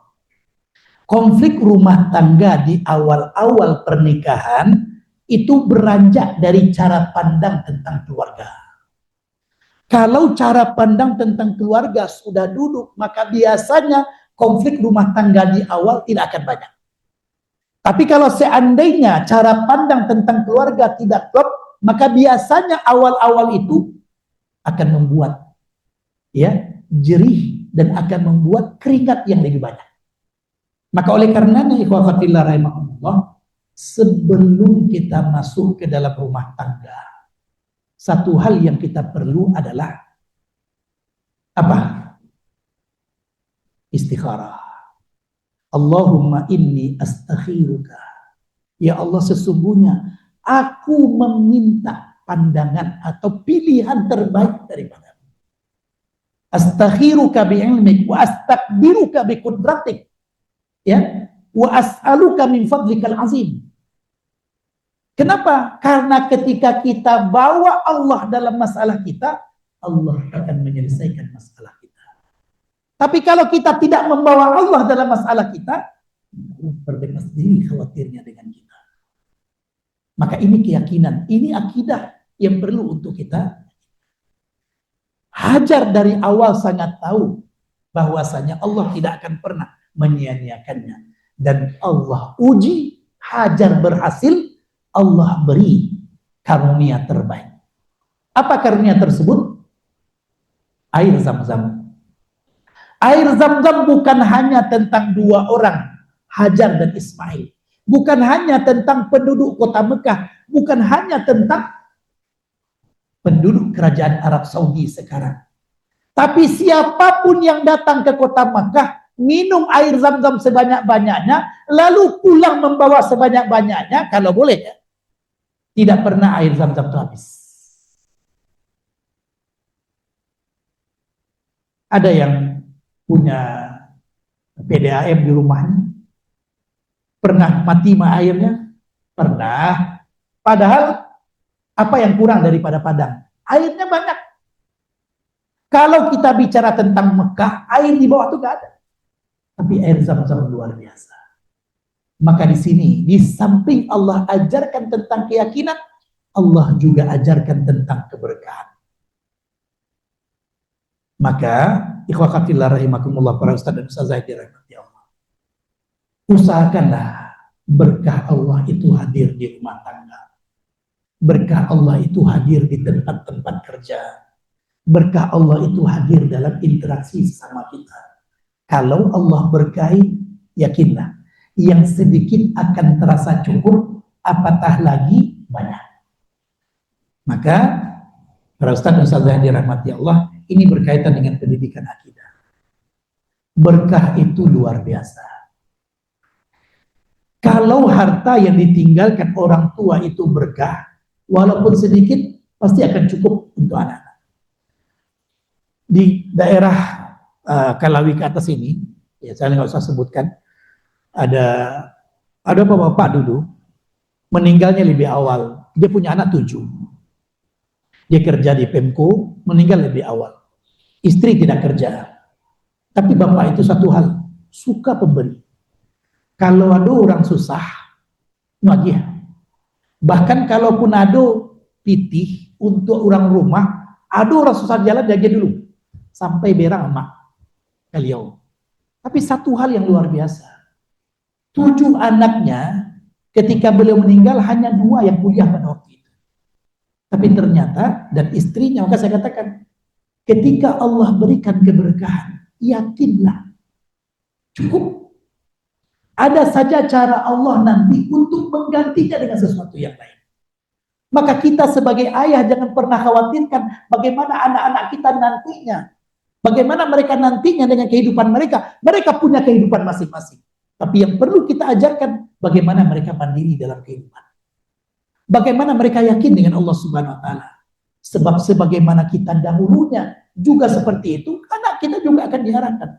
konflik rumah tangga di awal-awal pernikahan itu beranjak dari cara pandang tentang keluarga. Kalau cara pandang tentang keluarga sudah duduk, maka biasanya konflik rumah tangga di awal tidak akan banyak. Tapi kalau seandainya cara pandang tentang keluarga tidak klop, maka biasanya awal-awal itu akan membuat jerih dan akan membuat keringat yang lebih banyak. Maka oleh karenanya ikhwatillah rahimakumullah, sebelum kita masuk ke dalam rumah tangga, satu hal yang kita perlu adalah apa? Istikharah. Allahumma inni astakhiruka. Ya Allah, sesungguhnya aku meminta pandangan atau pilihan terbaik daripadamu. Astakhiruka bi'ilmik wa astakbiruka biqudratik. Ya, wa as'aluka min fadlikal azim. Kenapa? Karena ketika kita bawa Allah dalam masalah kita, Allah akan menyelesaikan masalah kita. Tapi kalau kita tidak membawa Allah dalam masalah kita, berdekat sendiri khawatirnya dengan kita. Maka ini keyakinan, ini akidah yang perlu untuk kita hajar dari awal, sangat tahu bahwasanya Allah tidak akan pernah menyia-nyiakannya. Dan Allah uji, hajar berhasil, Allah beri karunia terbaik. Apa karunia tersebut? Air Zam-Zam. Air Zam-Zam bukan hanya tentang dua orang, Hajar dan Ismail. Bukan hanya tentang penduduk kota Mekah. Bukan hanya tentang penduduk kerajaan Arab Saudi sekarang. Tapi siapapun yang datang ke kota Mekah, minum air Zam-Zam sebanyak-banyaknya, lalu pulang membawa sebanyak-banyaknya, kalau boleh ya, tidak pernah air Zam-Zam itu habis. Ada yang punya PDAM di rumahnya, pernah mati airnya? Pernah. Padahal apa yang kurang daripada Padang? Airnya banyak. Kalau kita bicara tentang Mekah, air di bawah itu gak ada. Tapi air Zam-Zam luar biasa. Maka di sini, di samping Allah ajarkan tentang keyakinan, Allah juga ajarkan tentang keberkahan. Maka ikhwanatillah rahimakumullah, para ustaz dan ustazah dirahmati Allah, usahakanlah berkah Allah itu hadir di rumah tangga. Berkah Allah itu hadir di tempat-tempat kerja. Berkah Allah itu hadir dalam interaksi sama kita. Kalau Allah berkahi, yakinlah yang sedikit akan terasa cukup, apatah lagi banyak. Maka para ustaz dan ustazah yang dirahmati Allah, ini berkaitan dengan pendidikan akidah. Berkah itu luar biasa. Kalau harta yang ditinggalkan orang tua itu berkah, walaupun sedikit, pasti akan cukup untuk anak-anak. Di daerah Kalawi ke atas ini, ya saya nggak usah sebutkan, ada bapak dulu, meninggalnya lebih awal. Dia punya anak 7. Dia kerja di Pemko, meninggal lebih awal. Istri tidak kerja. Tapi bapak itu satu hal, suka pemberi. Kalau ada orang susah, nagih. Bahkan kalaupun ada pitih untuk orang rumah, ada orang susah jalan, jaga dulu. Sampai berang emak beliau. Tapi satu hal yang luar biasa. 7 anaknya, ketika beliau meninggal, hanya 2 yang kuliah pada waktu itu. Tapi ternyata, dan istrinya, maka saya katakan, ketika Allah berikan keberkahan, yakinlah, cukup. Ada saja cara Allah nanti untuk menggantinya dengan sesuatu yang lain. Maka kita sebagai ayah jangan pernah khawatirkan bagaimana anak-anak kita nantinya. Bagaimana mereka nantinya dengan kehidupan mereka. Mereka punya kehidupan masing-masing. Tapi yang perlu kita ajarkan, bagaimana mereka mandiri dalam kehidupan. Bagaimana mereka yakin dengan Allah Subhanahu wa Ta'ala. Sebab sebagaimana kita dahulunya juga seperti itu, anak kita juga akan diharapkan.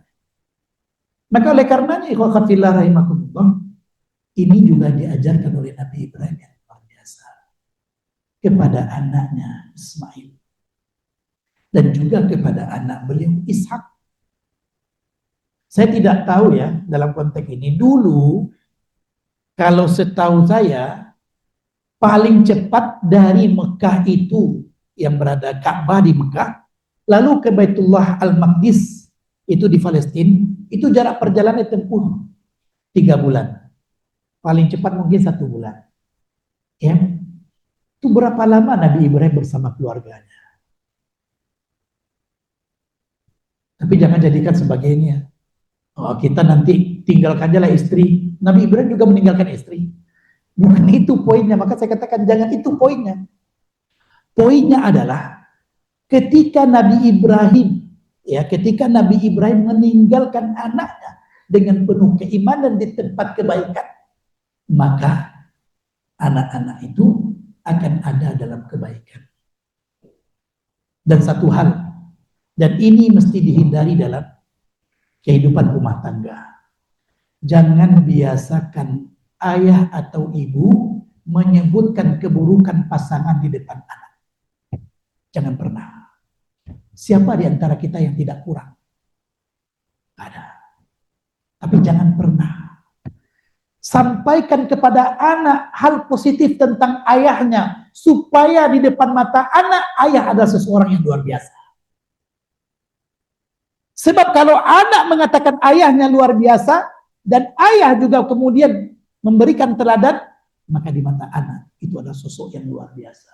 Maka oleh karenanya, ikhwatillah rahimakumullah, ini juga diajarkan oleh Nabi Ibrahim yang luar biasa. kepada anaknya Ismail dan juga kepada anak beliau Ishak. Saya tidak tahu ya dalam konteks ini. Dulu kalau setahu saya paling cepat dari Mekah itu yang berada Ka'bah di Mekah, lalu ke Baitullah Al-Maqdis itu di Palestina, itu jarak perjalanan tempuh 3 bulan. Paling cepat mungkin 1 bulan. Ya. Itu berapa lama Nabi Ibrahim bersama keluarganya. Tapi jangan jadikan sebagainya. Oh, kita nanti tinggalkan aja lah istri. Nabi Ibrahim juga meninggalkan istri. Bukan itu poinnya. Maka saya katakan jangan itu poinnya. Poinnya adalah ketika Nabi Ibrahim meninggalkan anaknya dengan penuh keimanan di tempat kebaikan, maka anak-anak itu akan ada dalam kebaikan. Dan satu hal, dan ini mesti dihindari dalam kehidupan rumah tangga. Jangan biasakan ayah atau ibu menyebutkan keburukan pasangan di depan anak. Jangan pernah. Siapa di antara kita yang tidak kurang? Ada. Tapi jangan pernah sampaikan kepada anak hal positif tentang ayahnya, supaya di depan mata anak, ayah adalah seseorang yang luar biasa. Sebab kalau anak mengatakan ayahnya luar biasa, dan ayah juga kemudian memberikan teladan, maka di mata anak itu adalah sosok yang luar biasa.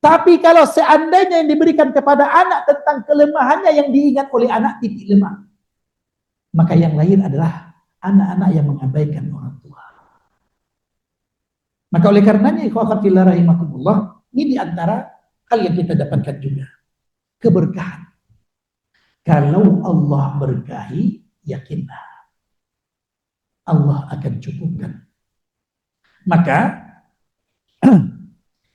Tapi kalau seandainya yang diberikan kepada anak tentang kelemahannya yang diingat oleh anak titik lemah, maka yang lain adalah anak-anak yang mengabaikan orang tua. Maka oleh karenanya, ikhwatillah rahimakumullah, ini diantara hal yang kita dapatkan juga. Keberkahan. Kalau Allah berkahi, yakinlah Allah akan cukupkan. Maka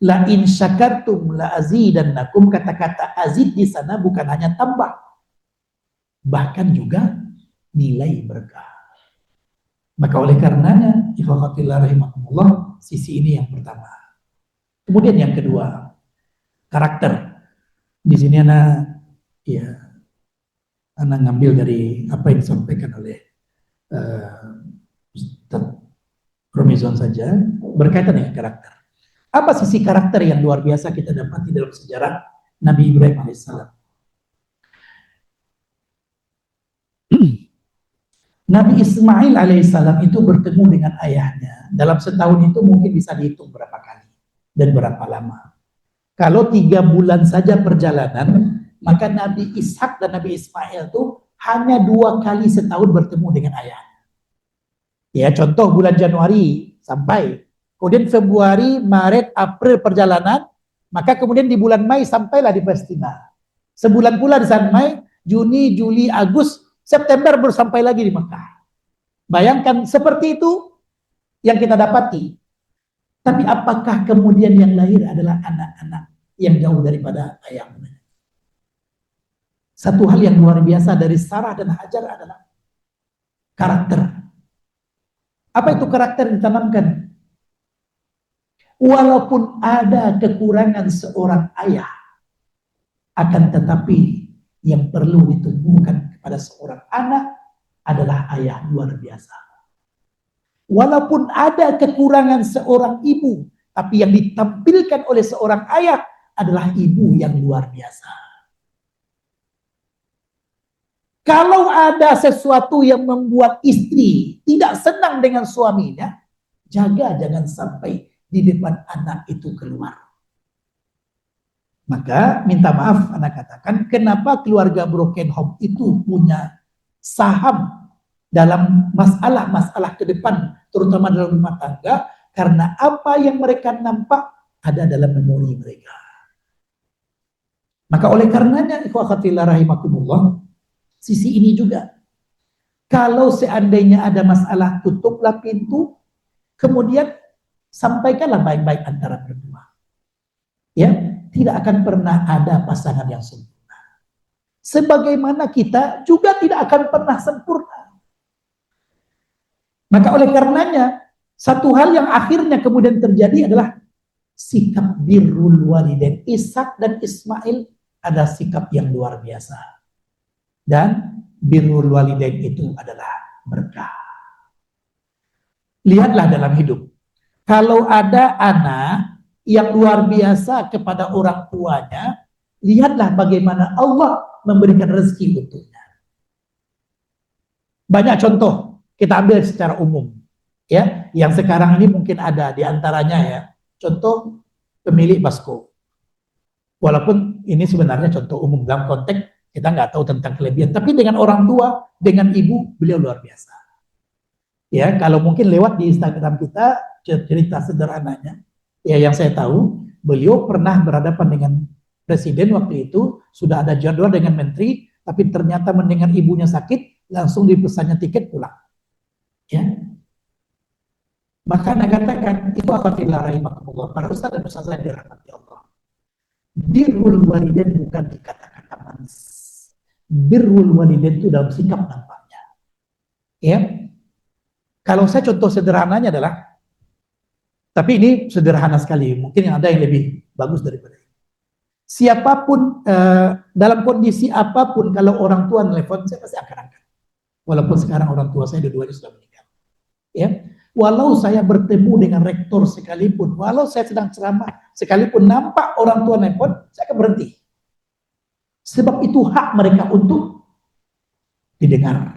la in syakartum la azidannakum, kata-kata azid di sana bukan hanya tambah, bahkan juga nilai berkah. Maka oleh karenanya, ikhwatillah rahimakumullah, sisi ini yang pertama. Kemudian yang kedua, karakter. Di sini anak ngambil dari apa yang disampaikan oleh Ustaz Romizon saja, berkaitan dengan karakter. Apa sisi karakter yang luar biasa kita dapati dalam sejarah Nabi Ibrahim alaihissalam? Nabi Ismail alaihissalam itu bertemu dengan ayahnya. Dalam setahun itu mungkin bisa dihitung berapa kali dan berapa lama. Kalau 3 bulan saja perjalanan, maka Nabi Ishak dan Nabi Ismail itu hanya 2 kali setahun bertemu dengan ayahnya. Ya, contoh bulan Januari sampai, kemudian Februari, Maret, April perjalanan, maka kemudian di bulan Mei sampailah di Palestina. Sebulan pula di sana Mei, Juni, Juli, Agustus, September baru sampai lagi di Mekah. Bayangkan seperti itu yang kita dapati. Tapi apakah kemudian yang lahir adalah anak-anak yang jauh daripada ayahnya? Satu hal yang luar biasa dari Sarah dan Hajar adalah karakter. Apa itu karakter yang ditanamkan? Walaupun ada kekurangan seorang ayah, akan tetapi yang perlu ditumbuhkan kepada seorang anak adalah ayah luar biasa. Walaupun ada kekurangan seorang ibu, tapi yang ditampilkan oleh seorang ayah adalah ibu yang luar biasa. Kalau ada sesuatu yang membuat istri tidak senang dengan suaminya, jaga jangan sampai di depan anak itu keluar. Maka minta maaf anak katakan, kenapa keluarga broken home itu punya saham dalam masalah-masalah ke depan, terutama dalam rumah tangga, karena apa yang mereka nampak ada dalam memori mereka. Maka oleh karenanya, ikhwatillah rahimakumullah, sisi ini juga, kalau seandainya ada masalah, tutuplah pintu, kemudian sampaikanlah baik-baik antara berdua. Ya, tidak akan pernah ada pasangan yang sempurna. Sebagaimana kita juga tidak akan pernah sempurna. Maka oleh karenanya, Satu hal yang akhirnya kemudian terjadi adalah sikap birrul walidain. Ishak dan Ismail ada sikap yang luar biasa. Dan birrul walidain itu adalah berkah. Lihatlah dalam hidup. Kalau ada anak yang luar biasa kepada orang tuanya, lihatlah bagaimana Allah memberikan rezeki untuknya. Banyak contoh kita ambil secara umum, ya, yang sekarang ini mungkin ada di antaranya ya. Contoh pemilik Basko. Walaupun ini sebenarnya contoh umum dalam konteks kita nggak tahu tentang kelebihan, tapi dengan orang tua, dengan ibu, beliau luar biasa. Ya, kalau mungkin lewat di Instagram kita cerita sederhananya, ya yang saya tahu, beliau pernah berhadapan dengan presiden waktu itu, sudah ada jadwal dengan menteri, tapi ternyata mendengar ibunya sakit, langsung dipesannya tiket pulang. Ya. Maka Anda katakan, itu apabila rahimahullah, para ustaz dan ustaz saya dirahmati Allah. Birrul walidain bukan dikatakan manis. Birrul walidain itu dalam sikap nampaknya. Ya. Kalau saya contoh sederhananya adalah, tapi ini sederhana sekali, mungkin yang ada yang lebih bagus daripada ini. Siapapun, dalam kondisi apapun, kalau orang tua nelfon, saya pasti akan angkat. Walaupun sekarang orang tua saya dua-duanya sudah meninggal. Ya, walau saya bertemu dengan rektor sekalipun, walau saya sedang ceramah sekalipun, nampak orang tua nelfon, saya akan berhenti. Sebab itu hak mereka untuk didengar.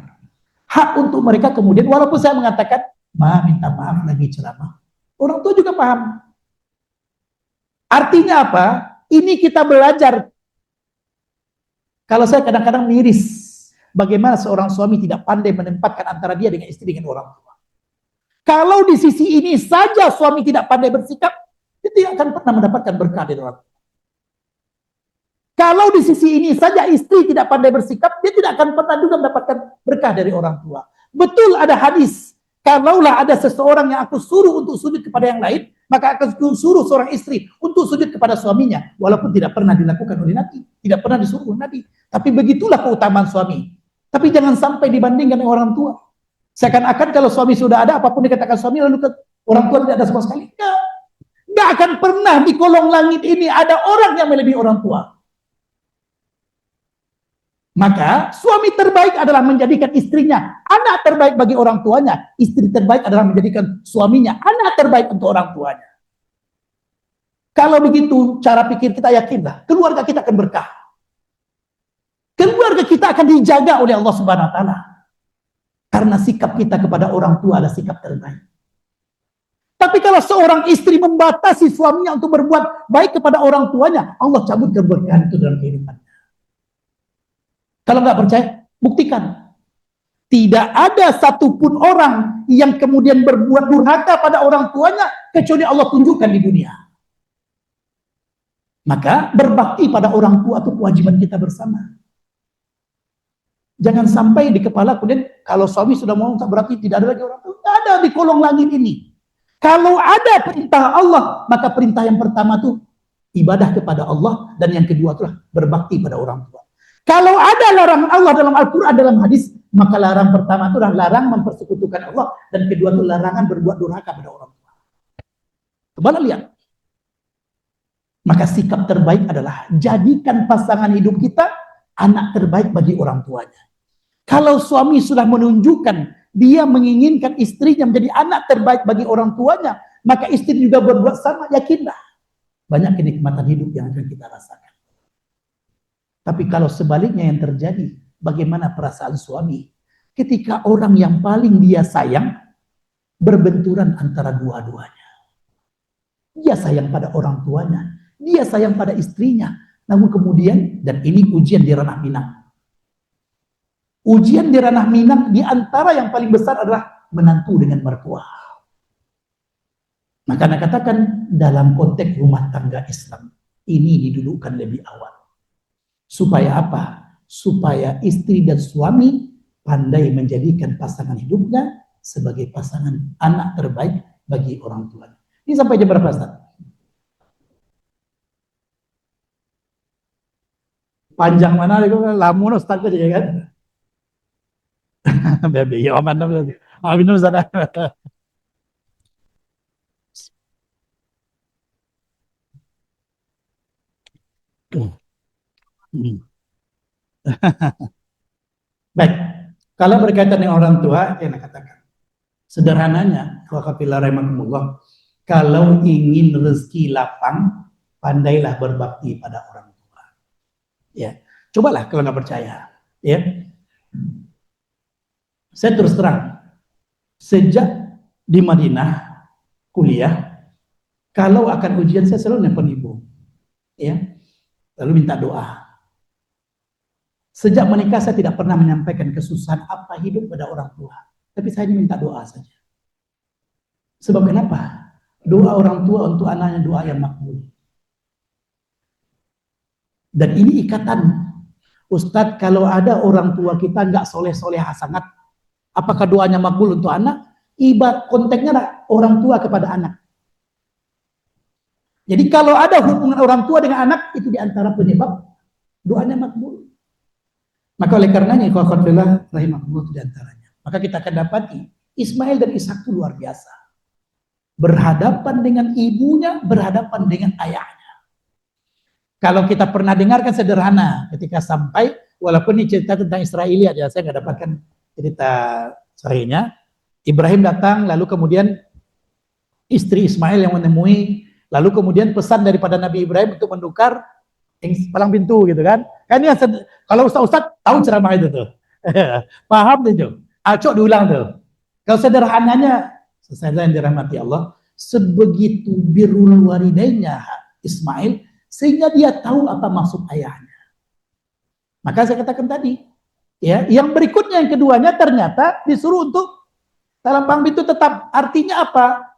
Hak untuk mereka kemudian, walaupun saya mengatakan, minta maaf lagi ceramah. Orang tua juga paham. Artinya apa? Ini kita belajar. Kalau saya kadang-kadang miris, bagaimana seorang suami tidak pandai menempatkan antara dia dengan istri dengan orang tua. Kalau di sisi ini saja suami tidak pandai bersikap, dia tidak akan pernah mendapatkan berkah dari orang tua. Kalau di sisi ini saja istri tidak pandai bersikap, dia tidak akan pernah juga mendapatkan berkah dari orang tua. Betul ada hadis, kalaulah ada seseorang yang aku suruh untuk sujud kepada yang lain, maka akan suruh seorang istri untuk sujud kepada suaminya, walaupun tidak pernah dilakukan oleh Nabi, tidak pernah disuruh oleh Nabi. Tapi begitulah keutamaan suami. Tapi jangan sampai dibandingkan dengan orang tua. Seakan-akan kalau suami sudah ada, apapun dikatakan suami, lalu orang tua tidak ada sama sekali. Nggak akan pernah di kolong langit ini ada orang yang melebihi orang tua. Maka suami terbaik adalah menjadikan istrinya anak terbaik bagi orang tuanya. Istri terbaik adalah menjadikan suaminya anak terbaik untuk orang tuanya. Kalau begitu cara pikir kita, yakinlah keluarga kita akan berkah. Keluarga kita akan dijaga oleh Allah Subhanahu wa taala. Karena sikap kita kepada orang tua adalah sikap terbaik. Tapi kalau seorang istri membatasi suaminya untuk berbuat baik kepada orang tuanya, Allah cabut keberkahan itu dalam kehidupannya. Kalau nggak percaya, buktikan. Tidak ada satupun orang yang kemudian berbuat durhaka pada orang tuanya, kecuali Allah tunjukkan di dunia. Maka berbakti pada orang tua itu kewajiban kita bersama. Jangan sampai di kepala kemudian kalau suami sudah mau berarti tidak ada lagi orang tua. Tidak ada di kolong langit ini. Kalau ada perintah Allah, maka perintah yang pertama itu ibadah kepada Allah, dan yang kedua itulah berbakti pada orang tua. Kalau ada larangan Allah dalam Al-Quran, dalam hadis, maka larang pertama itu adalah larang mempersekutukan Allah, dan kedua itu larangan berbuat durhaka pada orang tua. Coba lihat. Maka sikap terbaik adalah jadikan pasangan hidup kita anak terbaik bagi orang tuanya. Kalau suami sudah menunjukkan dia menginginkan istrinya menjadi anak terbaik bagi orang tuanya, maka istri juga berbuat sama, yakinlah banyak kenikmatan hidup yang akan kita rasakan. Tapi kalau sebaliknya yang terjadi, bagaimana perasaan suami ketika orang yang paling dia sayang berbenturan antara dua-duanya? Dia sayang pada orang tuanya, dia sayang pada istrinya, namun kemudian, dan ini ujian di ranah Minang. Ujian di ranah Minang di antara yang paling besar adalah menantu dengan mertua. Maka Anda katakan dalam konteks rumah tangga Islam ini didudukan lebih awal. Supaya apa? Supaya istri dan suami pandai menjadikan pasangan hidupnya sebagai pasangan anak terbaik bagi orang tuanya. Ini sampai jam berapa, Ustaz? Panjang mana itu? Lamun Ustaz aja kan? Baby, ya aman. Amin Ustaz. Hmm. Baik, kalau berkaitan dengan orang tua, yang saya katakan sederhananya, waqafillah rahimakumullah, kalau ingin rezeki lapang, pandailah berbakti pada orang tua. Ya, cobalah kalau nggak percaya. Ya, saya terus terang, sejak di Madinah kuliah, kalau akan ujian saya selalu nelpon ibu, ya, lalu minta doa. Sejak menikah saya tidak pernah menyampaikan kesusahan apa hidup pada orang tua, tapi saya hanya minta doa saja. Sebab kenapa? Doa orang tua untuk anaknya doa yang makbul. Dan ini ikatan. Ustadz, kalau ada orang tua kita nggak soleh-soleh sangat, apakah doanya makbul untuk anak? Ibarat konteksnya orang tua kepada anak. Jadi kalau ada hubungan orang tua dengan anak, itu diantara penyebab doanya makbul. Maka oleh karenanya, ikhwah rahimahullah itu diantaranya. Maka kita akan dapati Ismail dan Ishak itu luar biasa. Berhadapan dengan ibunya, berhadapan dengan ayahnya. Kalau kita pernah dengarkan sederhana, ketika sampai, walaupun ini cerita tentang Israiliyat, ya saya nggak dapatkan cerita sahihnya. Ibrahim datang, lalu kemudian istri Ismail yang menemui, lalu kemudian pesan daripada Nabi Ibrahim untuk menukar palang pintu gitu kan. Kan ini kalau ustaz-ustaz tahu ceramah itu tuh. Paham tuh. Acok diulang tuh. Kalau sederhananya, sesuai yang dirahmati Allah, sebegitu birrul walidaynya Ismail, sehingga dia tahu apa maksud ayahnya. Maka saya katakan tadi, ya, yang berikutnya yang keduanya ternyata disuruh untuk dalam palang pintu tetap. Artinya apa?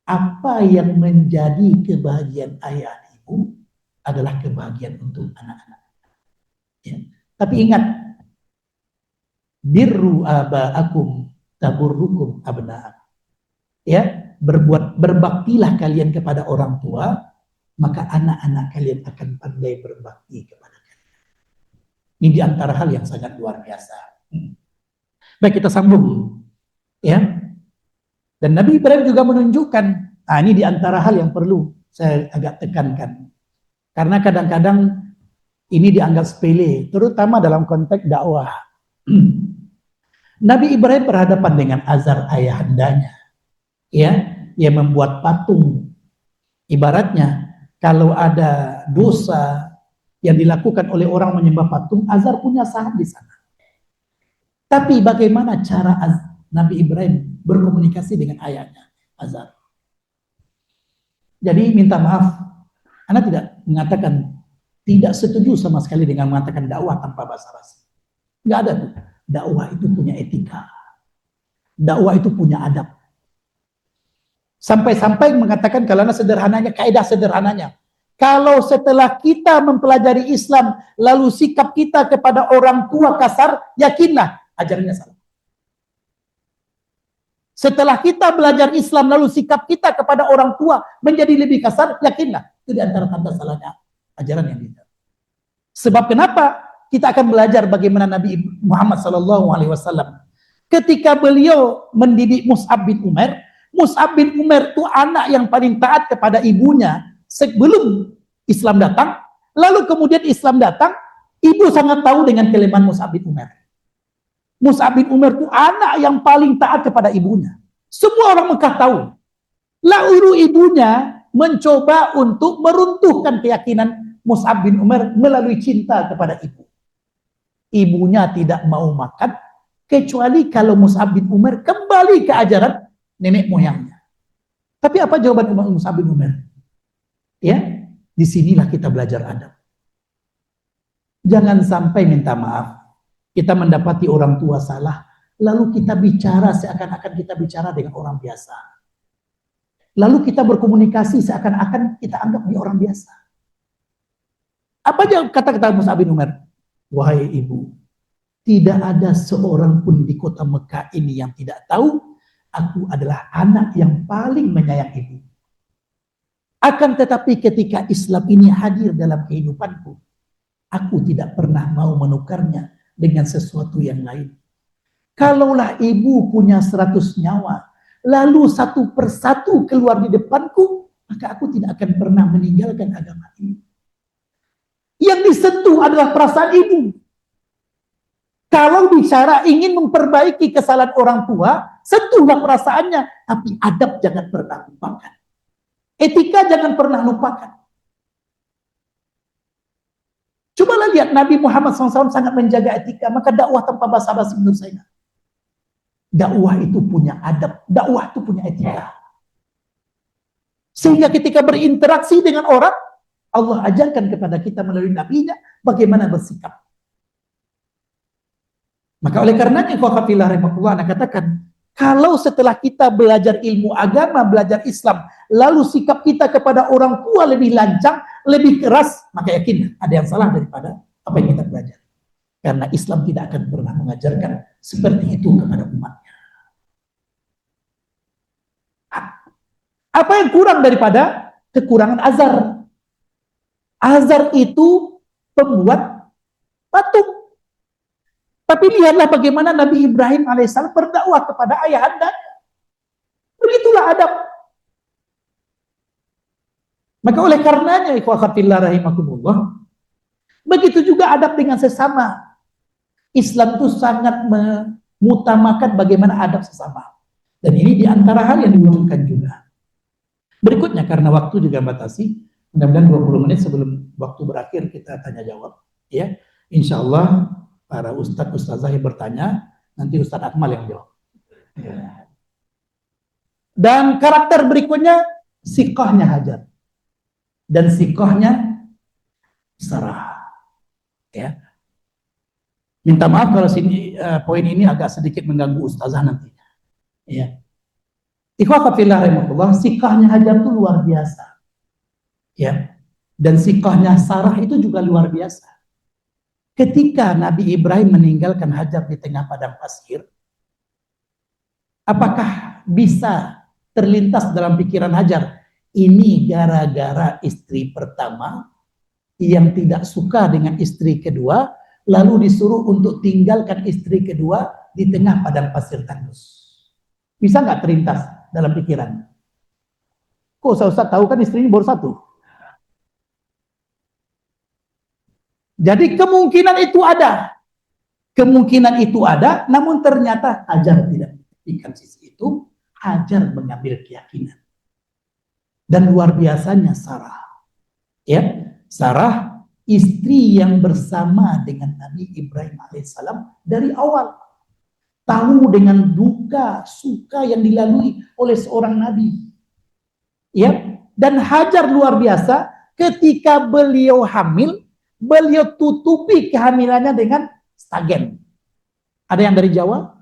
Apa yang menjadi kebahagiaan ayah dan ibu adalah kebahagiaan untuk anak-anak. Ya. Tapi ingat, birru aba'akum taburrukum abna'akum. Ya, berbaktilah kalian kepada orang tua, maka anak-anak kalian akan pandai berbakti kepada kalian. Ini di antara hal yang sangat luar biasa. Baik, kita sambung. Ya. Dan Nabi Ibrahim juga menunjukkan, ini di antara hal yang perlu saya agak tekankan. Karena kadang-kadang ini dianggap sepele, terutama dalam konteks dakwah. Nabi Ibrahim berhadapan dengan Azar ayahandanya. Ya, yang membuat patung. Ibaratnya, kalau ada dosa yang dilakukan oleh orang menyembah patung, Azar punya saham di sana. Tapi bagaimana cara Nabi Ibrahim berkomunikasi dengan ayahnya, Azar? Jadi minta maaf, Anda tidak mengatakan, tidak setuju sama sekali dengan mengatakan dakwah tanpa basa-basi. Nggak ada tuh. Dakwah itu punya etika. Dakwah itu punya adab. Sampai-sampai mengatakan kalau sederhananya, kaidah sederhananya. Kalau setelah kita mempelajari Islam, lalu sikap kita kepada orang tua kasar, yakinlah ajarannya salah. Setelah kita belajar Islam, lalu sikap kita kepada orang tua menjadi lebih kasar, yakinlah itu di antara tanda salahnya ajaran yang kita. Sebab kenapa? Kita akan belajar bagaimana Nabi Muhammad SAW ketika beliau mendidik Mus'ab bin Umair. Mus'ab bin Umair itu anak yang paling taat kepada ibunya sebelum Islam datang. Lalu kemudian Islam datang, ibu sangat tahu dengan kelemahan Mus'ab bin Umair. Mus'ab bin Umair itu anak yang paling taat kepada ibunya. Semua orang Mekah tahu. Lalu ibunya mencoba untuk meruntuhkan keyakinan Mus'ab bin Umair melalui cinta kepada ibu. Ibunya tidak mau makan kecuali kalau Mus'ab bin Umair kembali ke ajaran nenek moyangnya. Tapi apa jawaban Mus'ab bin Umair? Ya, disinilah kita belajar adab. Jangan sampai minta maaf. Kita mendapati orang tua salah, lalu kita bicara seakan-akan kita bicara dengan orang biasa. Lalu kita berkomunikasi seakan-akan kita anggap dia orang biasa. Apa aja kata-kata Mus'ab bin Umair? Wahai ibu, tidak ada seorang pun di kota Mekah ini yang tidak tahu aku adalah anak yang paling menyayang ibu. Akan tetapi ketika Islam ini hadir dalam kehidupanku, aku tidak pernah mau menukarnya dengan sesuatu yang lain. Kalaulah ibu punya 100 nyawa, lalu satu persatu keluar di depanku, maka aku tidak akan pernah meninggalkan agama ini. Yang disentuh adalah perasaan ibu. Kalau bicara ingin memperbaiki kesalahan orang tua, sentuhlah perasaannya, tapi adab jangan pernah lupakan. Etika jangan pernah lupakan. Cobalah lihat Nabi Muhammad SAW sangat menjaga etika, maka dakwah tanpa basa-basi menurut saya. Dakwah itu punya adab, dakwah itu punya etika. Sehingga ketika berinteraksi dengan orang, Allah ajarkan kepada kita melalui nabinya bagaimana bersikap. Maka oleh karenanya ikhwafillah rahimahullah, anak katakan, kalau setelah kita belajar ilmu agama, belajar Islam, lalu sikap kita kepada orang tua lebih lancang, lebih keras, maka yakin ada yang salah daripada apa yang kita belajar. Karena Islam tidak akan pernah mengajarkan seperti itu kepada umatnya. Apa yang kurang daripada kekurangan azar? Azar itu pembuat patung. Tapi lihatlah bagaimana Nabi Ibrahim alaihissalam berdakwah kepada ayahandanya. Begitulah adab. Maka oleh karenanya ikhwafillah rahimakumullah, begitu juga adab dengan sesama. Islam itu sangat mengutamakan bagaimana adab sesama. Dan ini diantara hal yang diwujudkan juga. Berikutnya, karena waktu juga batasi, mudah-mudahan 20 menit sebelum waktu berakhir kita tanya jawab. Ya, insya Allah para ustadz ustazah yang bertanya, nanti Ustadz Akmal yang jawab. Ya. Dan karakter berikutnya, sikohnya hajar. Dan sikohnya sarah. Ya. Minta maaf kalau sini poin ini agak sedikit mengganggu ustazah nantinya. Ya. Ikhwafillah rahimahullah, sikohnya hajar itu luar biasa. Ya. Dan sikohnya sarah itu juga luar biasa. Ketika Nabi Ibrahim meninggalkan Hajar di tengah padang pasir, apakah bisa terlintas dalam pikiran Hajar, ini gara-gara istri pertama yang tidak suka dengan istri kedua, lalu disuruh untuk tinggalkan istri kedua di tengah padang pasir tandus? Bisa nggak terlintas dalam pikiran? Kok Ustaz tahu kan istrinya baru satu? Jadi kemungkinan itu ada. Kemungkinan itu ada, namun ternyata Hajar tidak memikirkan sisi itu. Hajar mengambil keyakinan. Dan luar biasanya Sarah. Ya, Sarah istri yang bersama dengan Nabi Ibrahim alaihissalam dari awal. Tahu dengan duka, suka yang dilalui oleh seorang Nabi. Ya, dan Hajar luar biasa ketika beliau hamil, beliau tutupi kehamilannya dengan stagen. Ada yang dari Jawa?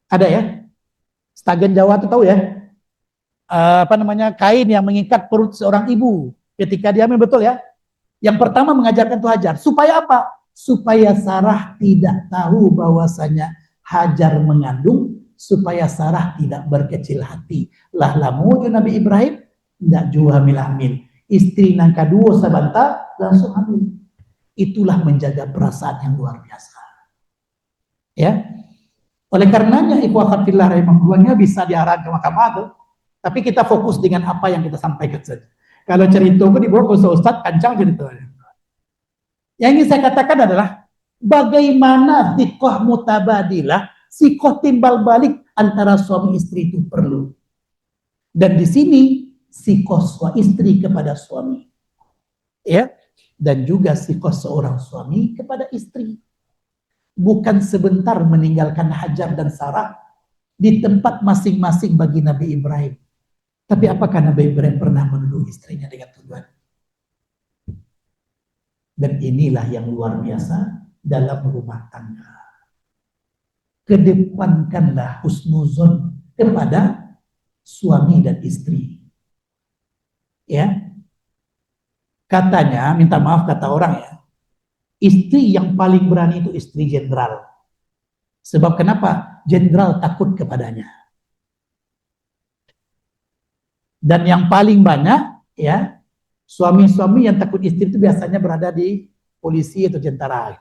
Ada ya? Stagen Jawa itu tahu ya? Kain yang mengikat perut seorang ibu ketika dia hamil, betul ya? Yang pertama mengajarkan itu Hajar. Supaya apa? Supaya Sarah tidak tahu bahwasanya Hajar mengandung, supaya Sarah tidak berkecil hati. Lah lamun Nabi Ibrahim tidak juga hamil-hamil. Istri nang kedua sabanta langsung hamil. Itulah menjaga perasaan yang luar biasa. Ya. Oleh karenanya ikhwafillah rahimahullah bisa diarahkan ke mahkamah tuh, tapi kita fokus dengan apa yang kita sampaikan saja. Kalau cerita itu dibawa ke Ustaz kancang ceritanya. Yang ingin saya katakan adalah bagaimana sikoh mutabadilah, sikoh timbal balik antara suami istri itu perlu. Dan di sini sikoh suami istri kepada suami. Ya. Dan juga sikoh seorang suami kepada istri. Bukan sebentar meninggalkan Hajar dan Sarah di tempat masing-masing bagi Nabi Ibrahim. Tapi apakah Nabi Ibrahim pernah menuduh istrinya dengan tuduhan? Dan inilah yang luar biasa dalam rumah tangga. Kedepankanlah husnuzon kepada suami dan istri. Ya. Katanya, minta maaf kata orang ya, istri yang paling berani itu istri jenderal. Sebab kenapa? Jenderal takut kepadanya. Dan yang paling banyak ya, suami-suami yang takut istri itu biasanya berada di polisi atau tentara.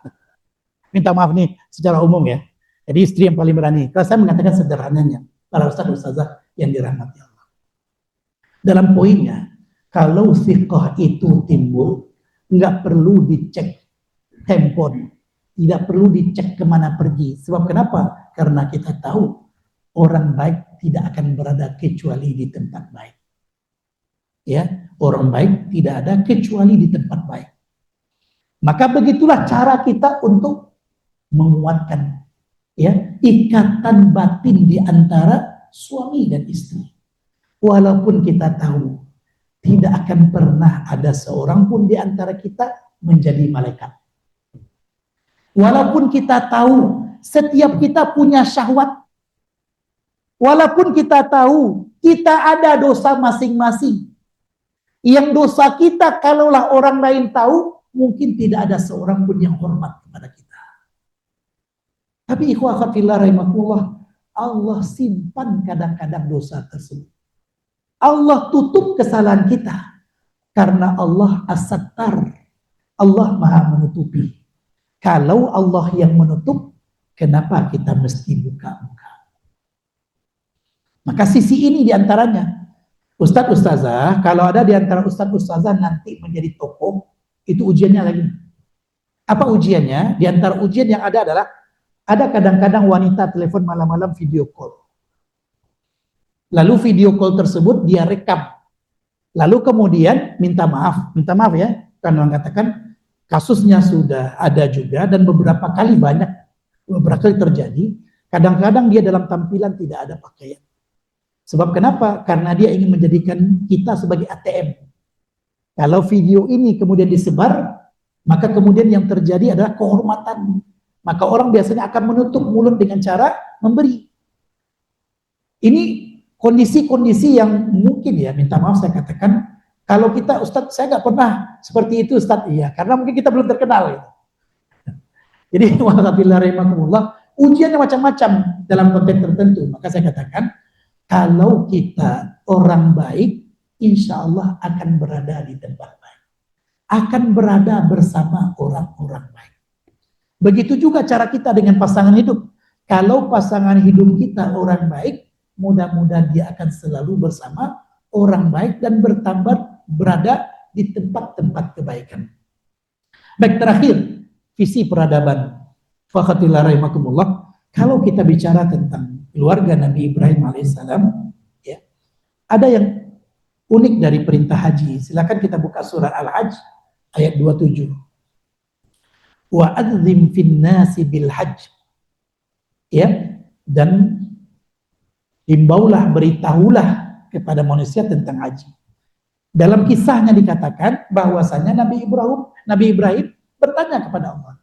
Minta maaf nih secara umum ya. Jadi istri yang paling berani. Kalau saya mengatakan sederhananya, para ustaz-ustazah yang dirahmati Allah. Dalam poinnya, kalau siqah itu timbul, nggak perlu dicek handphone, tidak perlu dicek kemana pergi. Sebab kenapa? Karena kita tahu orang baik tidak akan berada kecuali di tempat baik. Ya, orang baik tidak ada kecuali di tempat baik. Maka begitulah cara kita untuk menguatkan ya ikatan batin di antara suami dan istri. Walaupun kita tahu tidak akan pernah ada seorang pun di antara kita menjadi malaikat. Walaupun kita tahu setiap kita punya syahwat. Walaupun kita tahu kita ada dosa masing-masing. Yang dosa kita kalaulah orang lain tahu, mungkin tidak ada seorang pun yang hormat kepada kita. Tapi ikhwah fillah rahimakumullah, Allah simpan kadang-kadang dosa tersebut. Allah tutup kesalahan kita. Karena Allah as-sattar. Allah maha menutupi. Kalau Allah yang menutup, kenapa kita mesti buka-buka? Maka sisi ini diantaranya. Ustadz Ustazah, kalau ada di antara Ustadz Ustazah nanti menjadi tokoh, itu ujiannya lagi. Apa ujiannya? Di antara ujian yang ada adalah, ada kadang-kadang wanita telepon malam-malam video call. Lalu video call tersebut dia rekam. Lalu kemudian minta maaf ya, karena mengatakan kasusnya sudah ada juga dan beberapa kali terjadi. Kadang-kadang dia dalam tampilan tidak ada pakaian. Sebab kenapa? Karena dia ingin menjadikan kita sebagai ATM. Kalau video ini kemudian disebar, maka kemudian yang terjadi adalah kehormatan. Maka orang biasanya akan menutup mulut dengan cara memberi. Ini kondisi-kondisi yang mungkin ya, minta maaf saya katakan, kalau kita Ustadz, saya nggak pernah seperti itu Ustadz, iya, karena mungkin kita belum terkenal. Gitu. Jadi, walhamdulillah rahimahumullah, ujiannya macam-macam dalam konteks tertentu. Maka saya katakan, kalau kita orang baik, insya Allah akan berada di tempat baik. Akan berada bersama orang-orang baik. Begitu juga cara kita dengan pasangan hidup. Kalau pasangan hidup kita orang baik, mudah-mudahan dia akan selalu bersama orang baik dan bertambah berada di tempat-tempat kebaikan. Baik, terakhir, visi peradaban. Fakhatillah rahimakumullah. Kalau kita bicara tentang keluarga Nabi Ibrahim alaihissalam, ya, ada yang unik dari perintah haji. Silakan kita buka surat Al-Hajj ayat 27. Wa adzim fin nasi bil hajj. Ya, dan himbaulah, beritahulah kepada manusia tentang haji. Dalam kisahnya dikatakan bahwasanya Nabi Ibrahim bertanya kepada Allah,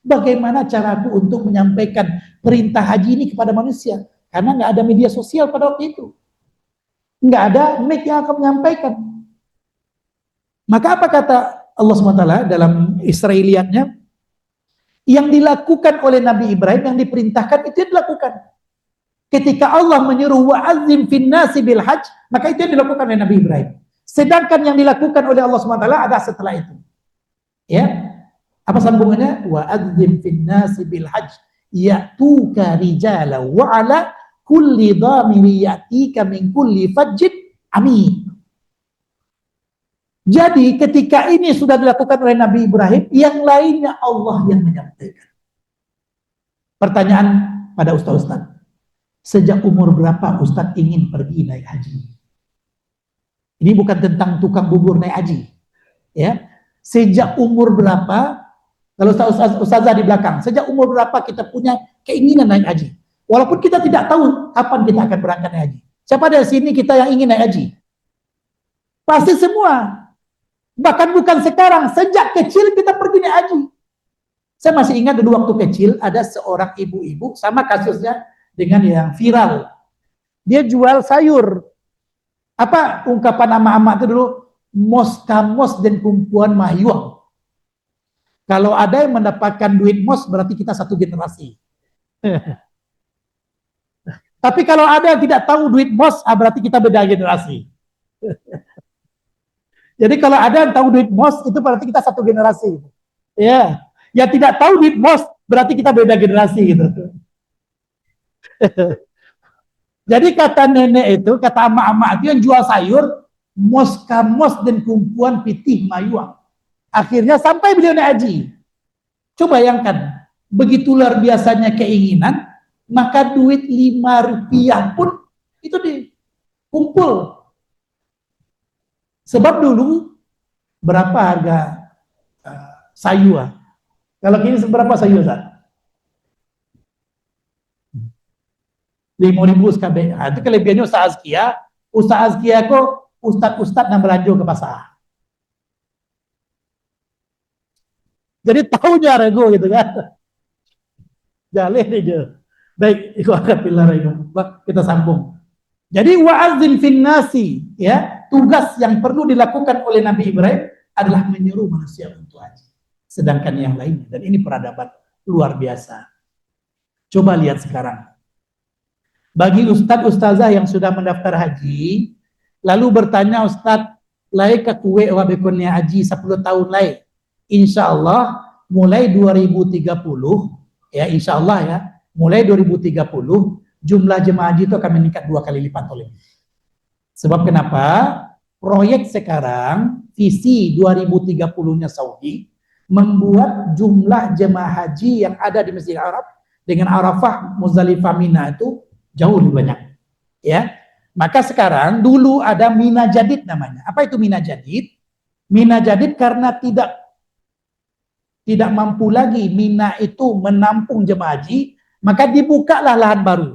bagaimana caraku untuk menyampaikan perintah haji ini kepada manusia? Karena nggak ada media sosial pada waktu itu. Nggak ada mic yang akan menyampaikan. Maka apa kata Allah SWT dalam Israiliyatnya? Yang dilakukan oleh Nabi Ibrahim, yang diperintahkan, itu yang dilakukan. Ketika Allah menyuruh wa'azim fin nasi bil hajj, maka itu yang dilakukan oleh Nabi Ibrahim. Sedangkan yang dilakukan oleh Allah SWT ada setelah itu. Ya, apa sambungannya? Wa'adzim fin nasi bil hajj ya'tuka rijala wa ala kulli dhamiri ya'tika min kulli fajjin amin. Jadi ketika ini sudah dilakukan oleh Nabi Ibrahim, yang lainnya Allah yang menyampaikan. Pertanyaan pada ustaz-ustaz, sejak umur berapa ustaz ingin pergi naik haji? Ini bukan tentang tukang bubur naik haji, ya. Sejak umur berapa? Kalau ustazah di belakang, sejak umur berapa kita punya keinginan naik haji? Walaupun kita tidak tahu kapan kita akan berangkat naik haji. Siapa dari sini kita yang ingin naik haji? Pasti semua. Bahkan bukan sekarang, sejak kecil kita pergi naik haji. Saya masih ingat dulu waktu kecil ada seorang ibu-ibu, sama kasusnya dengan yang viral. Dia jual sayur. Apa ungkapan ama-ama itu dulu? Mos kamos dan kumpuan mayuang. Kalau ada yang mendapatkan duit mos, berarti kita satu generasi. Tapi kalau ada yang tidak tahu duit mos, berarti kita beda generasi. Jadi kalau ada yang tahu duit mos, itu berarti kita satu generasi. Ya, yang tidak tahu duit mos, berarti kita beda generasi gitu. Jadi kata nenek itu, kata ama-ama itu yang jual sayur, mos kamos dan kumpuan pitih mayuang. Akhirnya sampai beliau naik haji. Coba bayangkan, begitu luar biasanya keinginan, maka duit 5 rupiah pun itu dikumpul. Sebab dulu berapa harga sayur? Kalau kini seberapa sayur, Ustaz? 5.000 SKB. Nah, itu kelebihannya Ustaz Azkia. Ustaz Azkia kok ustad-ustad yang berlanjut ke pasar. Jadi tahunya rego gitu kan. Jaleh aja. Baik, kita sambung. Jadi wa'azin fin nasi, ya, tugas yang perlu dilakukan oleh Nabi Ibrahim adalah menyeru manusia untuk haji. Sedangkan yang lainnya, dan ini peradaban luar biasa. Coba lihat sekarang. Bagi ustadz-ustazah yang sudah mendaftar haji, lalu bertanya ustadz, lai ke kue wa bekonnya haji 10 tahun lai. Insya Allah mulai 2030, ya insya Allah ya, mulai 2030 jumlah jemaah haji itu akan meningkat 2 kali lipat oleh. Sebab kenapa? Proyek sekarang visi 2030-nya Saudi membuat jumlah jemaah haji yang ada di Masjidil Haram dengan Arafah, Muzdalifah, Mina itu jauh lebih banyak. Ya. Maka sekarang dulu ada Mina Jadid namanya. Apa itu Mina Jadid? Mina Jadid karena tidak mampu lagi Mina itu menampung jemaah haji, maka dibukalah lahan baru.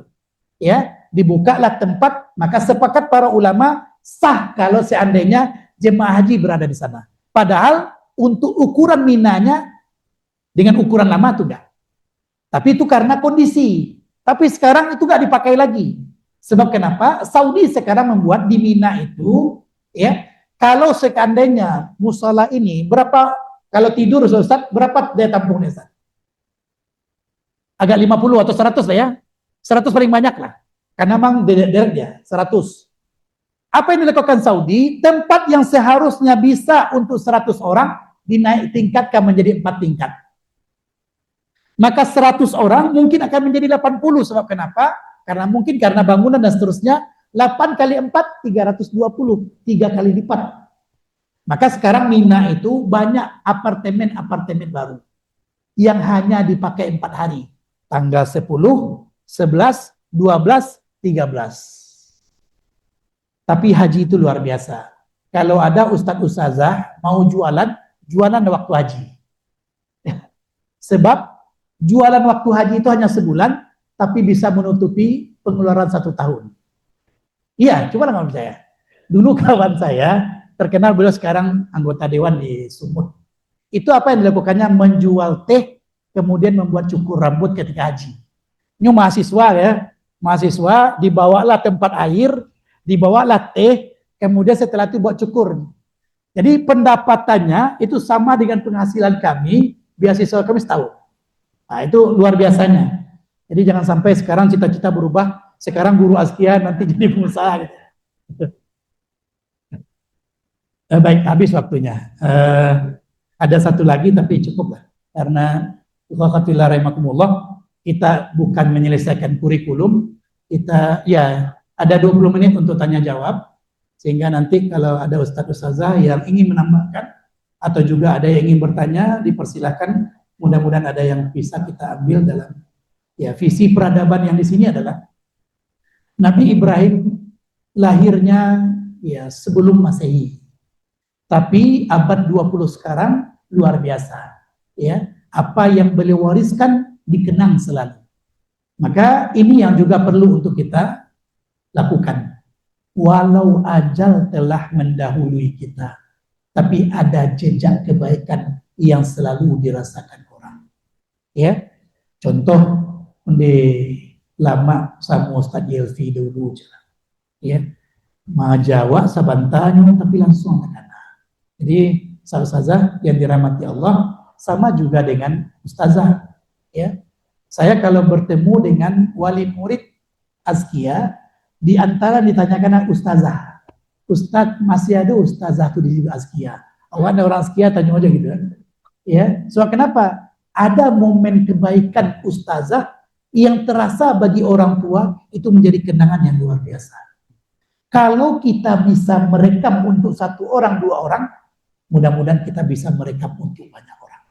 Ya, dibukalah tempat, maka sepakat para ulama sah kalau seandainya jemaah haji berada di sana. Padahal untuk ukuran Minanya dengan ukuran lama itu enggak. Tapi itu karena kondisi. Tapi sekarang itu enggak dipakai lagi. Sebab kenapa? Saudi sekarang membuat di Mina itu, ya, kalau seandainya musala ini berapa, kalau tidur Ustaz, berapa daya tampungnya Ustaz? Agak 50 atau 100 lah ya. 100 paling banyak lah. Karena memang derek dia, 100. Apa yang dilakukan Saudi? Tempat yang seharusnya bisa untuk 100 orang, dinaik tingkatkan menjadi 4 tingkat. Maka 100 orang mungkin akan menjadi 80. Sebab kenapa? Karena bangunan dan seterusnya. 8 kali 4, 320. 3 kali lipat. Maka sekarang Mina itu banyak apartemen-apartemen baru. Yang hanya dipakai 4 hari. Tanggal 10, 11, 12, 13. Tapi haji itu luar biasa. Kalau ada ustadz-ustazah mau jualan waktu haji. Sebab jualan waktu haji itu hanya sebulan, tapi bisa menutupi pengeluaran 1 tahun. Iya, coba nggak percaya. Dulu kawan saya, terkenal beliau sekarang anggota dewan di Sumut. Itu apa yang dilakukannya? Menjual teh, kemudian membuat cukur rambut ketika haji. Ini mahasiswa ya, mahasiswa dibawalah tempat air, dibawalah teh, kemudian setelah itu buat cukur. Jadi pendapatannya itu sama dengan penghasilan kami, beasiswa kami setahun. Nah itu luar biasanya. Jadi jangan sampai sekarang cita-cita berubah, sekarang guru Azkia nanti jadi pengusaha. Gitu. Baik, habis waktunya. Ada satu lagi tapi cukup lah. Karena kita bukan menyelesaikan kurikulum, kita ya ada 20 menit untuk tanya jawab, sehingga nanti kalau ada ustadz-ustazah yang ingin menambahkan atau juga ada yang ingin bertanya, dipersilakan. Mudah-mudahan ada yang bisa kita ambil dalam ya visi peradaban yang di sini adalah Nabi Ibrahim lahirnya ya sebelum Masehi. Tapi abad 20 sekarang luar biasa. Ya, apa yang beliau wariskan dikenang selalu. Maka ini yang juga perlu untuk kita lakukan. Walau ajal telah mendahului kita, tapi ada jejak kebaikan yang selalu dirasakan orang. Ya, contoh di lama sama Ustaz Yelvi dulu, ya, Majawa sabantanya tapi langsung ke sana. Jadi ustazah yang dirahmati Allah sama juga dengan ustazah. Ya, saya kalau bertemu dengan wali murid Azkia, di antara ditanyakan ustazah, Ustadz masih ada ustazah tuh di Azkia. Ada orang Azkia tanya aja gitu kan. Ya, so kenapa? Ada momen kebaikan ustazah yang terasa bagi orang tua itu menjadi kenangan yang luar biasa. Kalau kita bisa merekam untuk 1 orang, 2 orang, mudah-mudahan kita bisa merekap untuk banyak orang.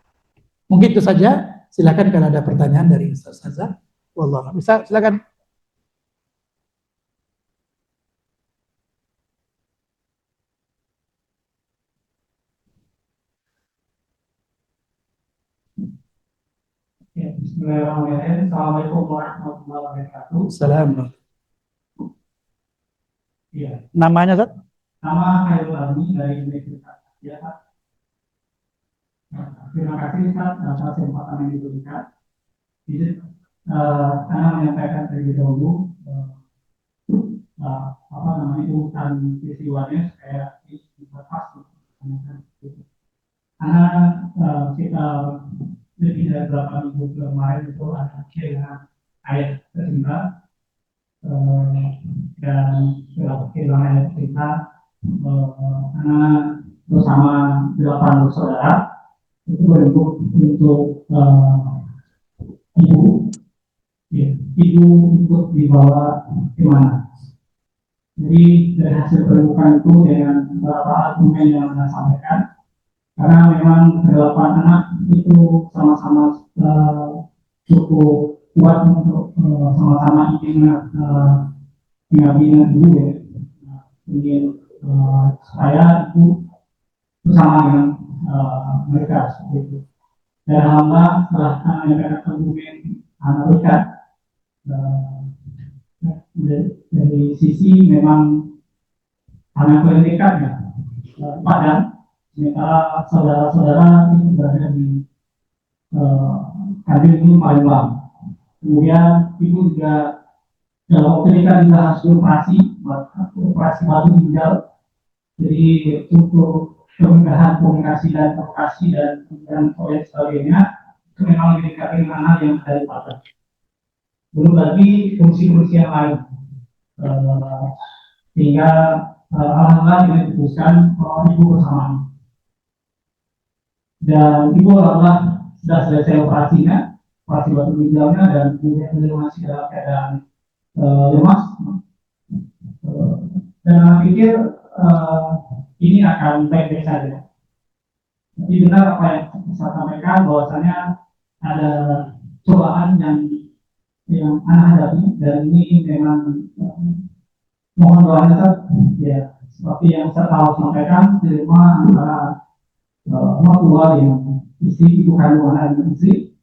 Mungkin itu saja. Silakan kalau ada pertanyaan dari Ustaz Azza. Wallah, bisa silakan. Ya, bismillahirrahmanirrahim. Assalamualaikum warahmatullahi wabarakatuh. Assalamualaikum. Iya, Namanya Ustaz? nama Khairul Almi dari Universitas. Ya, Pak. Nah, terima kasih Ustaz atas kesempatan yang diberikan. Jadi, saya menyampaikan terlebih dahulu apa namanya urutan peristiwanya supaya bisa pas. Karena kita lebih dari beberapa minggu kemarin itu ada kehilangan ayah tercinta dan kehilangan ayah tercinta karena bersama 8 bersaudara itu berbentuk untuk ibu, ya, ibu untuk dibawa ke mana. Jadi dari hasil penemukan itu dengan beberapa argumen yang saya sampaikan, karena memang 8 anak itu sama-sama cukup kuat untuk sama-sama ingin mendampingi ibu, ya, ingin supaya ibu bersama dengan mereka seperti itu. Dan alhamdulillah setelah menyampaikan argumen analisa dari sisi memang anak pendidikan ya Padang, sementara saudara-saudara ini berada di Kadir ini Palembang. Kemudian ibu juga dalam waktu dekat juga harus operasi baru ginjal. Jadi untuk kemudahan komunikasi dan lokasi dan proyek sebagainya itu memang didekati dengan hal yang ada di Padang. Belum lagi fungsi-fungsi yang lain, sehingga alhamdulillah kita diputuskan ibu bersama. Dan ibu alhamdulillah sudah selesai operasinya, operasi batu ginjalnya, dan kemudian beliau masih dalam keadaan lemas. Dan saya pikir ini akan baik-baik saja. Jadi benar apa yang saya sampaikan bahwasanya ada cobaan yang anak hadapi, dan ini memang mohon doanya ya seperti yang saya tahu sampaikan terima antara orang tua yang istri, ibu kandung anak dan istri,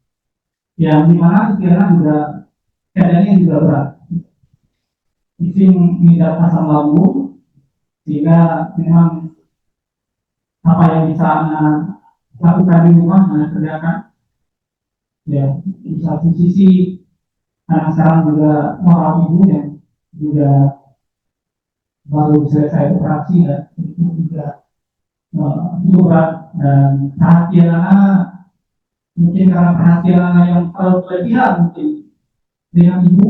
yang dimana istilahnya juga keadaannya juga berat. Istri mengidap asam lambung, sehingga memang apa yang bisa anak lakukan di rumah anak kerjakan, ya di satu sisi anak sekarang juga merawat ibu yang juga baru selesai operasi, dan itu juga berat. Dan perhatian anak mungkin karena perhatian anak yang terlalu berlebihan mungkin dengan ibu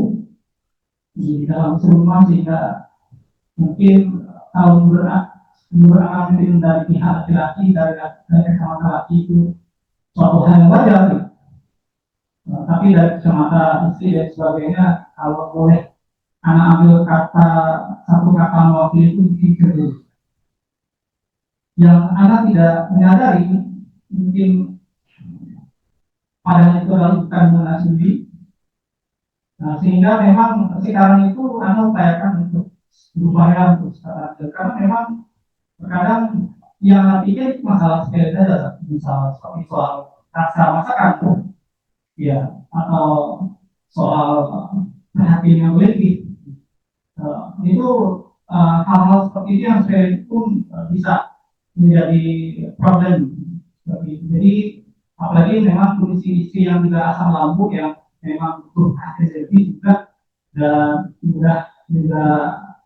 di dalam rumah, sehingga mungkin kalau menurut mungkin dari pihak laki-laki, dari kacamata laki itu suatu hal yang wajar, tapi dari kacamata istri dan sebagainya, kalau boleh anak ambil satu kata mewakili itu pikir dulu. Yang anak tidak menyadari mungkin padanya itu adalah bukan anak sendiri. Nah, sehingga memang sekarang itu anak upayakan untuk berupaya untuk sekarang, karena memang terkadang yang pikir masalah sepele saja, misal seperti soal rasa masakan, ya, atau soal perhatian yang lebih. Itu hal-hal seperti itu yang saya pun bisa menjadi problem. Jadi apalagi memang kondisi istri yang juga asam lambung yang memang butuh atensi juga, dan juga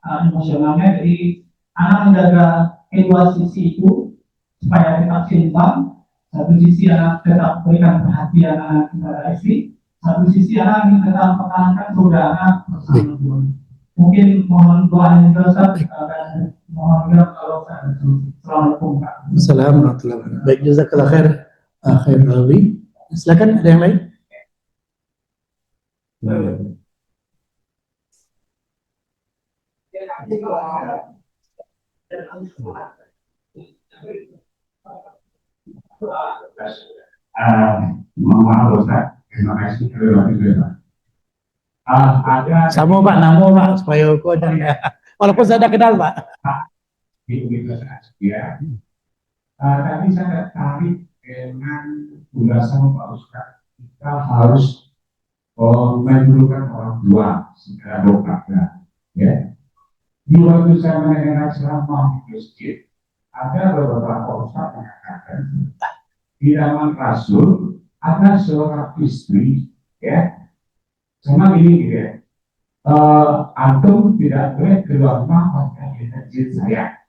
emosionalnya. Jadi anak menjaga kedua sisi itu supaya tetap seimbang. Satu sisi anak tetap berikan perhatian anak kepada istri, satu sisi anak ingin tetap mempertahankan saudara anak bersama. Mungkin mohon doa yang besar dan mohon doa kalau saya. Assalamualaikum. Assalamualaikum warahmatullahi wabarakatuh. Baik, jazakallah khair. Khair Rawi. Silakan, ada yang lain? Mohon maaf Ustaz, terima kasih Pak. Ada Sama Pak, namo Pak, supaya kau dan walaupun saya sudah kenal Pak. di Universitas ya. Tadi saya tertarik dengan ulasan Pak Ustaz. Kita harus menjulukan orang tua secara dokter, ya. Di waktu saya mendengar selama di masjid, ada beberapa ustaz mengatakan di zaman Rasul ada seorang istri, ya, sama gini gitu ya. Antum tidak boleh keluar rumah pakai izin saya.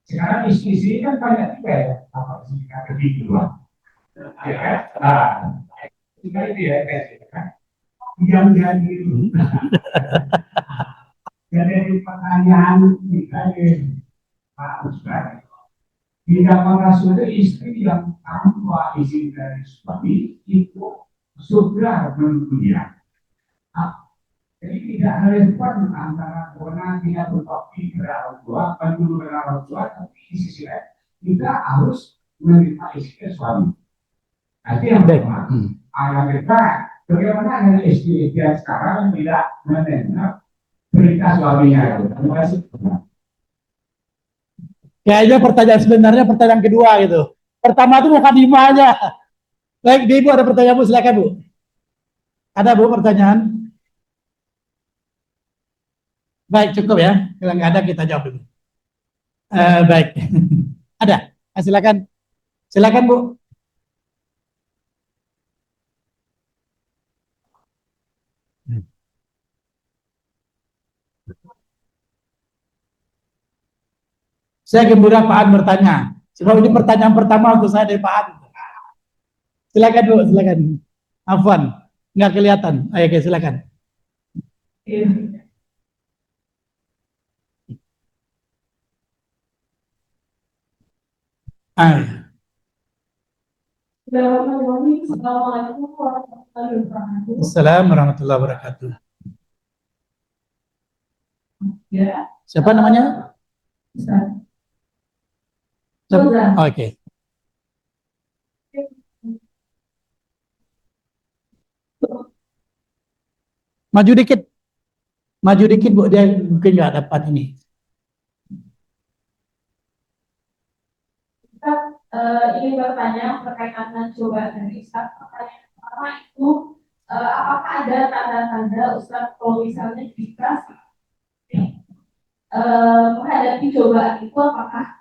Sekarang istri kan banyak juga ya, apa sih kata di keluar, ya kan? Sekali dia kan, yang jadi jadi pertanyaan kita Pak Ustaz. Di zaman Rasul itu istri yang tanpa izin dari suami itu sudah mendunia. Jadi tidak relevan antara karena tidak berbakti kepada orang tua, menurut kepada orang tua, tapi di sisi lain kita harus menerima istri suami. Nanti yang pertama, yang kedua, bagaimana dengan istri yang sekarang tidak mendengar perintah suaminya itu? Terima kasih. Kayaknya pertanyaan sebenarnya pertanyaan kedua gitu. Pertama itu bukan Ibu aja. Baik, Ibu ada pertanyaan Bu, silakan Bu. Ada Bu pertanyaan? Baik, cukup ya. Kalau nggak ada kita jawab dulu. Baik, ada. Silakan, silakan Bu. Saya gembira Pak An bertanya. Sebab ini pertanyaan pertama untuk saya dari Pak An. Silakan Bu, silakan. Afwan, nggak kelihatan. Ayo, oke, silakan. Assalamualaikum warahmatullahi wabarakatuh. Assalamualaikum warahmatullahi wabarakatuh. Ya. Siapa namanya? Oke. Maju dikit Bu, dia mungkin nggak dapat ini. Ini bertanya berkaitan dengan cobaan dari Ustaz. Pertanyaan pertama itu, apakah ada tanda-tanda Ustaz kalau misalnya kita menghadapi cobaan itu apakah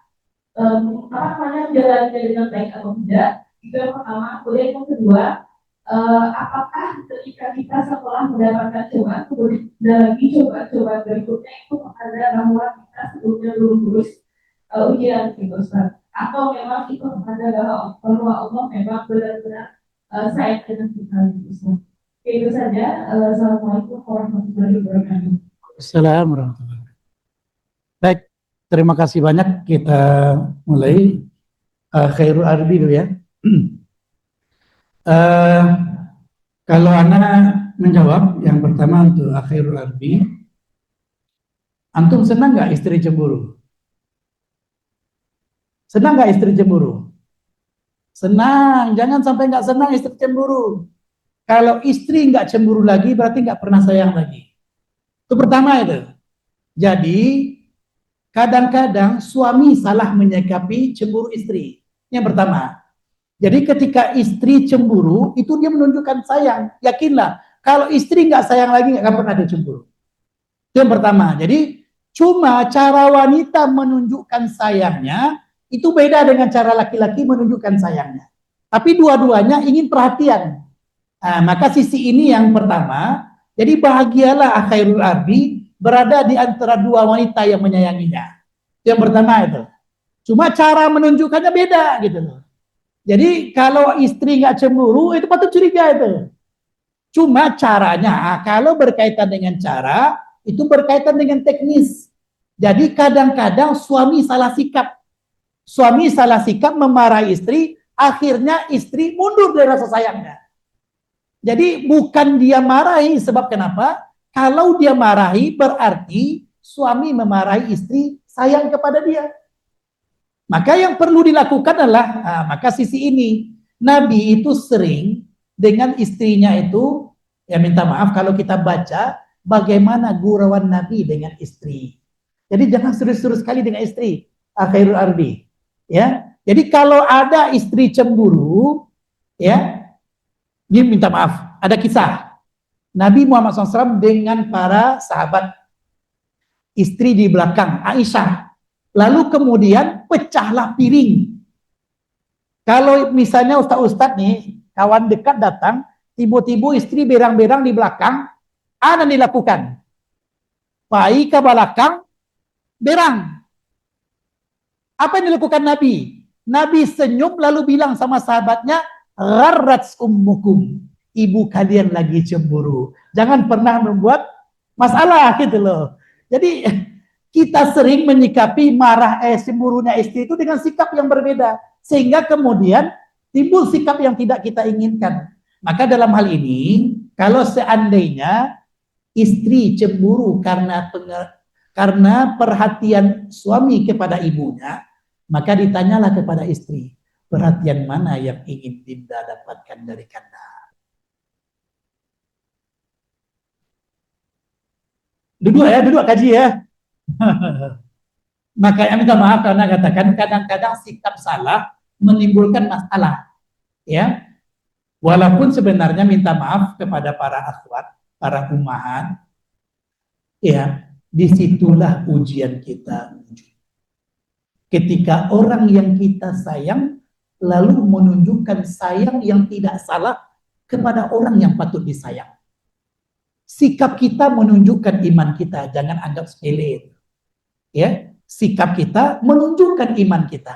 menjalannya dengan baik atau tidak? Itu yang pertama. Kemudian yang kedua, apakah ketika kita setelah mendapatkan cobaan kemudian ada lagi cobaan berikutnya itu ada bahwa kita sebelumnya belum lulus ujian itu Ustaz? Atau memang itu ada bahwa Allah memang benar-benar sayang dengan kita gitu. Itu saja. Assalamualaikum warahmatullahi wabarakatuh. Assalamualaikum warahmatullahi wabarakatuh. Baik, terima kasih banyak. Kita mulai Khairul Arbi dulu ya. Kalau Ana menjawab yang pertama untuk Khairul Arbi, antum senang nggak istri cemburu? Senang nggak istri cemburu? Senang, jangan sampai nggak senang istri cemburu. Kalau istri nggak cemburu lagi, berarti nggak pernah sayang lagi. Itu pertama itu. Jadi, kadang-kadang suami salah menyikapi cemburu istri. Yang pertama. Jadi ketika istri cemburu, itu dia menunjukkan sayang. Yakinlah, kalau istri nggak sayang lagi, nggak akan pernah dia cemburu. Itu yang pertama. Jadi, cuma cara wanita menunjukkan sayangnya, itu beda dengan cara laki-laki menunjukkan sayangnya. Tapi dua-duanya ingin perhatian. Nah, maka sisi ini yang pertama. Jadi bahagialah Khairul Arbi berada di antara dua wanita yang menyayanginya. Yang pertama itu. Cuma cara menunjukkannya beda gitu loh. Jadi kalau istri nggak cemburu itu patut curiga itu. Cuma caranya, kalau berkaitan dengan cara, itu berkaitan dengan teknis. Jadi kadang-kadang suami salah sikap. Suami salah sikap memarahi istri, akhirnya istri mundur dari rasa sayangnya. Jadi bukan dia marahi, sebab kenapa? Kalau dia marahi berarti suami memarahi istri sayang kepada dia. Maka yang perlu dilakukan adalah, maka sisi ini, Nabi itu sering dengan istrinya itu, ya minta maaf kalau kita baca bagaimana gurauan Nabi dengan istri. Jadi jangan serius-serius sekali dengan istri, Khairul Ardi. Ya, jadi kalau ada istri cemburu, ya, dia minta maaf. Ada kisah Nabi Muhammad SAW dengan para sahabat, istri di belakang Aisyah. Lalu kemudian pecahlah piring. Kalau misalnya ustaz-ustaz nih, kawan dekat datang, tiba-tiba istri berang-berang di belakang, apa yang dilakukan? Pai ke belakang, berang. Apa yang dilakukan Nabi? Nabi senyum lalu bilang sama sahabatnya, gharrat ummukum. Ibu kalian lagi cemburu. Jangan pernah membuat masalah gitu loh. Jadi kita sering menyikapi cemburunya istri itu dengan sikap yang berbeda. Sehingga kemudian timbul sikap yang tidak kita inginkan. Maka dalam hal ini, kalau seandainya istri cemburu karena perhatian suami kepada ibunya, maka ditanyalah kepada istri, perhatian mana yang ingin Dinda dapatkan dari Kanda? Duduk kaji ya. Makanya minta maaf karena katakan kadang-kadang sikap salah menimbulkan masalah. Ya, walaupun sebenarnya minta maaf kepada para akhwat, para ummahat, ya, disitulah ujian kita. Ketika orang yang kita sayang lalu menunjukkan sayang yang tidak salah kepada orang yang patut disayang. Sikap kita menunjukkan iman kita, jangan anggap sepele. Ya, sikap kita menunjukkan iman kita.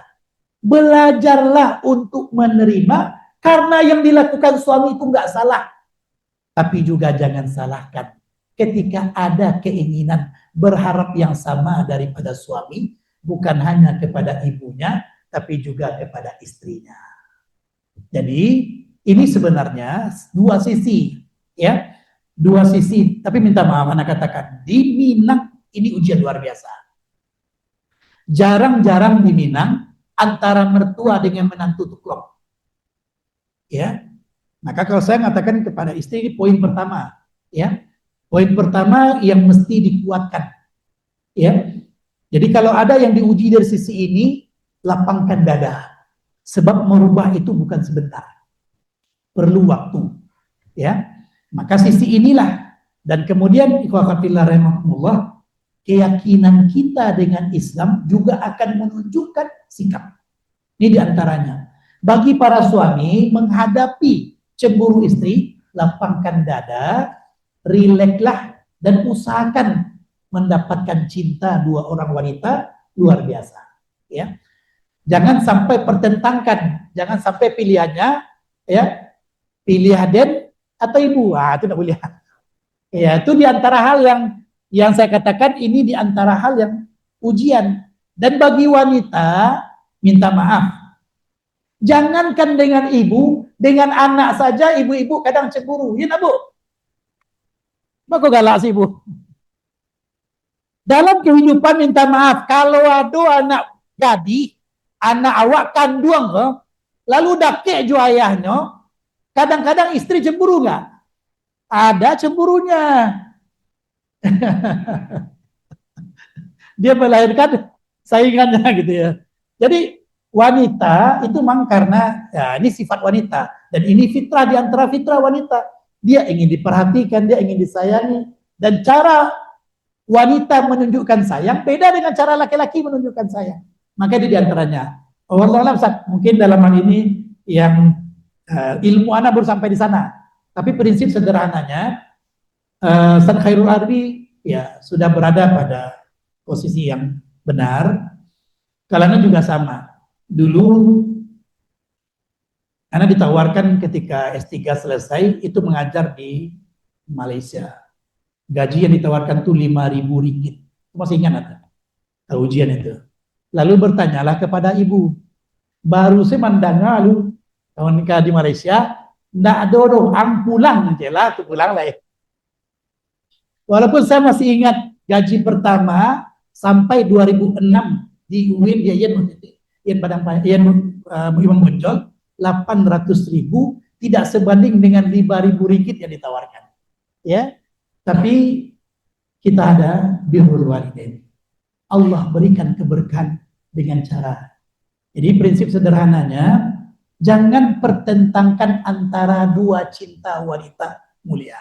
Belajarlah untuk menerima karena yang dilakukan suami itu nggak salah. Tapi juga jangan salahkan ketika ada keinginan berharap yang sama daripada suami, bukan hanya kepada ibunya, tapi juga kepada istrinya. Jadi ini sebenarnya dua sisi, ya, dua sisi. Tapi minta maaf, anak katakan di Minang ini ujian luar biasa. Jarang-jarang di Minang antara mertua dengan menantu tuklok. Ya, maka kalau saya mengatakan kepada istri, ini poin pertama, ya, poin pertama yang mesti dikuatkan, ya. Jadi kalau ada yang diuji dari sisi ini, lapangkan dada, sebab merubah itu bukan sebentar, perlu waktu, ya. Maka sisi inilah, dan kemudian ikhwanatillah rahimahumullah, keyakinan kita dengan Islam juga akan menunjukkan sikap. Ini diantaranya. Bagi para suami menghadapi cemburu istri, lapangkan dada, rilekslah, dan usahakan mendapatkan cinta dua orang wanita luar biasa. Ya, jangan sampai pertentangkan, jangan sampai pilihannya, ya, pilih Aden atau ibu, itu tidak boleh. Ya, itu diantara hal yang saya katakan ini diantara hal yang ujian. Dan bagi wanita, minta maaf. Jangankan dengan ibu, dengan anak saja ibu-ibu kadang cemburu. Ya, Bu? Kok galak sih, Bu? Dalam kehidupan minta maaf, kalau ada anak gadis, anak awak kandung, lalu dakek ju ayahnya, kadang-kadang istri cemburu nggak? Ada cemburunya. Dia melahirkan saingannya gitu ya. Jadi wanita itu memang karena ya, ini sifat wanita dan ini fitrah di antara fitrah wanita. Dia ingin diperhatikan, dia ingin disayangi, dan cara wanita menunjukkan sayang beda dengan cara laki-laki menunjukkan sayang. Maka di antaranya, Wallahu a'lam, mungkin dalam hal ini yang ilmu anak baru sampai di sana. Tapi prinsip sederhananya, Ustaz Khairul Ardi ya sudah berada pada posisi yang benar. Kalanya juga sama. Dulu anak ditawarkan ketika S3 selesai itu mengajar di Malaysia. Gaji yang ditawarkan tuh 5.000 ringgit. Masih ingat atau ujian itu. Lalu bertanyalah kepada ibu. Baru saya mendengar lu tahun nikah di Malaysia, ndak ada orang pulang je lah, tu pulang lah ya. Walaupun saya masih ingat gaji pertama sampai 2006 di UIN dia Imam Bonjol 800.000 tidak sebanding dengan 5.000 ringgit yang ditawarkan. Ya, tapi kita ada birrul walidain. Allah berikan keberkahan dengan cara. Jadi prinsip sederhananya, jangan pertentangkan antara dua cinta wanita mulia.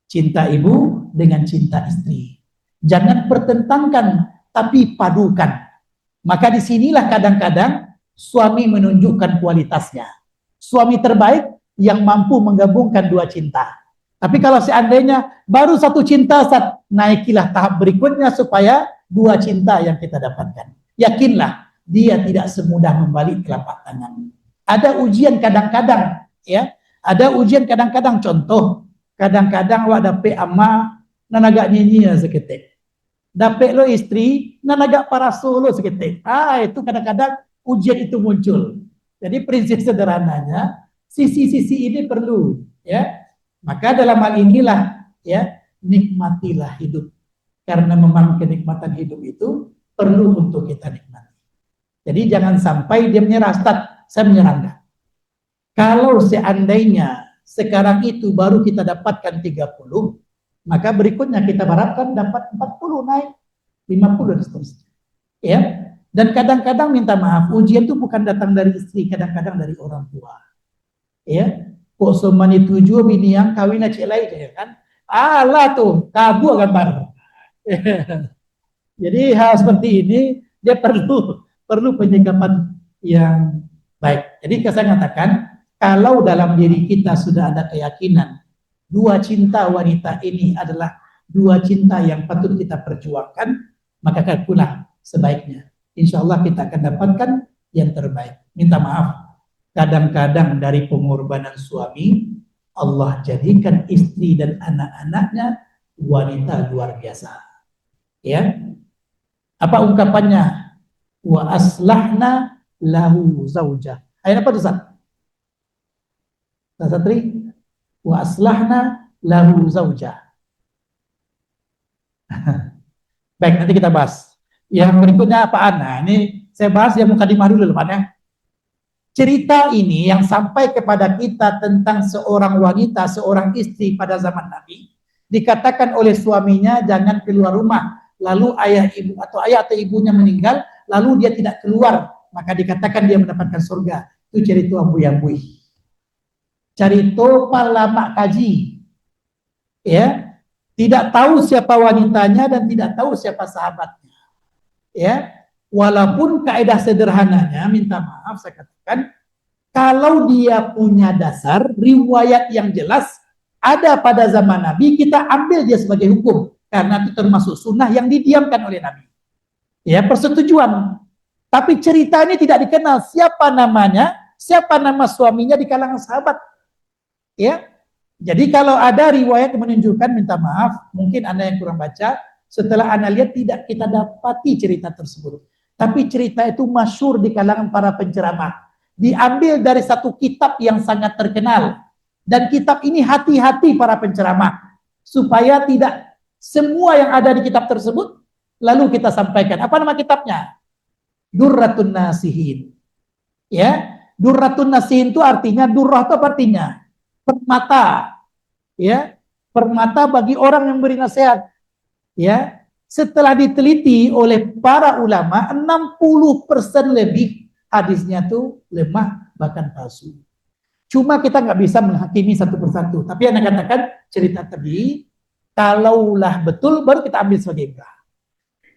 Cinta ibu dengan cinta istri. Jangan pertentangkan, tapi padukan. Maka disinilah kadang-kadang suami menunjukkan kualitasnya. Suami terbaik yang mampu menggabungkan dua cinta. Tapi kalau seandainya baru satu cinta, naikilah tahap berikutnya supaya dua cinta yang kita dapatkan. Yakinlah, dia tidak semudah membalik telapak tangan. Ada ujian kadang-kadang, ya. Ada ujian kadang-kadang. Contoh, kadang-kadang wak dapet ama nanaga nyinyia seketik. Dapet lo istri nanaga paraso lo seketik. Itu kadang-kadang ujian itu muncul. Jadi prinsip sederhananya, sisi-sisi ini perlu, ya. Maka dalam hal inilah, ya, nikmatilah hidup. Karena memang kenikmatan hidup itu perlu untuk kita nikmati. Jadi jangan sampai dia menyerah, saya menyerah enggak. Kalau seandainya sekarang itu baru kita dapatkan 30, maka berikutnya kita harapkan dapat 40, naik 50 dan seterusnya. Ya. Dan kadang-kadang minta maaf, ujian itu bukan datang dari istri, kadang-kadang dari orang tua. Ya. Kok semani tujuh bini yang kawin cek lain, ya kan? Alah tuh, kabur gambar. Jadi hal seperti ini dia perlu penyikapan yang baik. Jadi saya katakan, kalau dalam diri kita sudah ada keyakinan dua cinta wanita ini adalah dua cinta yang patut kita perjuangkan, maka kalkulah sebaiknya. Insya Allah kita akan dapatkan yang terbaik. Minta maaf, kadang-kadang dari pengorbanan suami, Allah jadikan istri dan anak-anaknya wanita luar biasa. Ya, apa ungkapannya? Wa aslahna lahu zaujah. Ayat apa tuh, Ustaz? Satri? Wa aslahna lahu zaujah. Baik, nanti kita bahas. Yang berikutnya apaan? Nah, ini saya bahas yang mukadimah dulu, Pak, ya. Cerita ini yang sampai kepada kita tentang seorang wanita, seorang istri pada zaman Nabi, dikatakan oleh suaminya jangan keluar rumah, lalu ayah atau ibunya meninggal, lalu dia tidak keluar, maka dikatakan dia mendapatkan surga. Itu cerita Abu Yambui. Cerita lama kaji, ya, tidak tahu siapa wanitanya dan tidak tahu siapa sahabatnya, ya. Walaupun kaidah sederhananya, minta maaf saya katakan, kalau dia punya dasar riwayat yang jelas ada pada zaman Nabi, kita ambil dia sebagai hukum, karena itu termasuk sunnah yang didiamkan oleh Nabi. Ya, persetujuan. Tapi cerita ini tidak dikenal siapa namanya, siapa nama suaminya di kalangan sahabat. Ya, jadi kalau ada riwayat yang menunjukkan, minta maaf, mungkin Anda yang kurang baca, setelah Anda lihat tidak kita dapati cerita tersebut. Tapi cerita itu masyhur di kalangan para penceramah. Diambil dari satu kitab yang sangat terkenal. Dan kitab ini hati-hati para penceramah. Supaya tidak semua yang ada di kitab tersebut lalu kita sampaikan. Apa nama kitabnya? Durratun Nasihin. Ya, Durratun Nasihin itu artinya, durrah itu artinya permata. Ya, permata bagi orang yang beri nasihat. Ya, setelah diteliti oleh para ulama, 60% lebih hadisnya tuh lemah bahkan palsu. Cuma kita nggak bisa menghakimi satu persatu. Tapi Anda katakan cerita tadi, kalaulah betul baru kita ambil sebagai ibrah.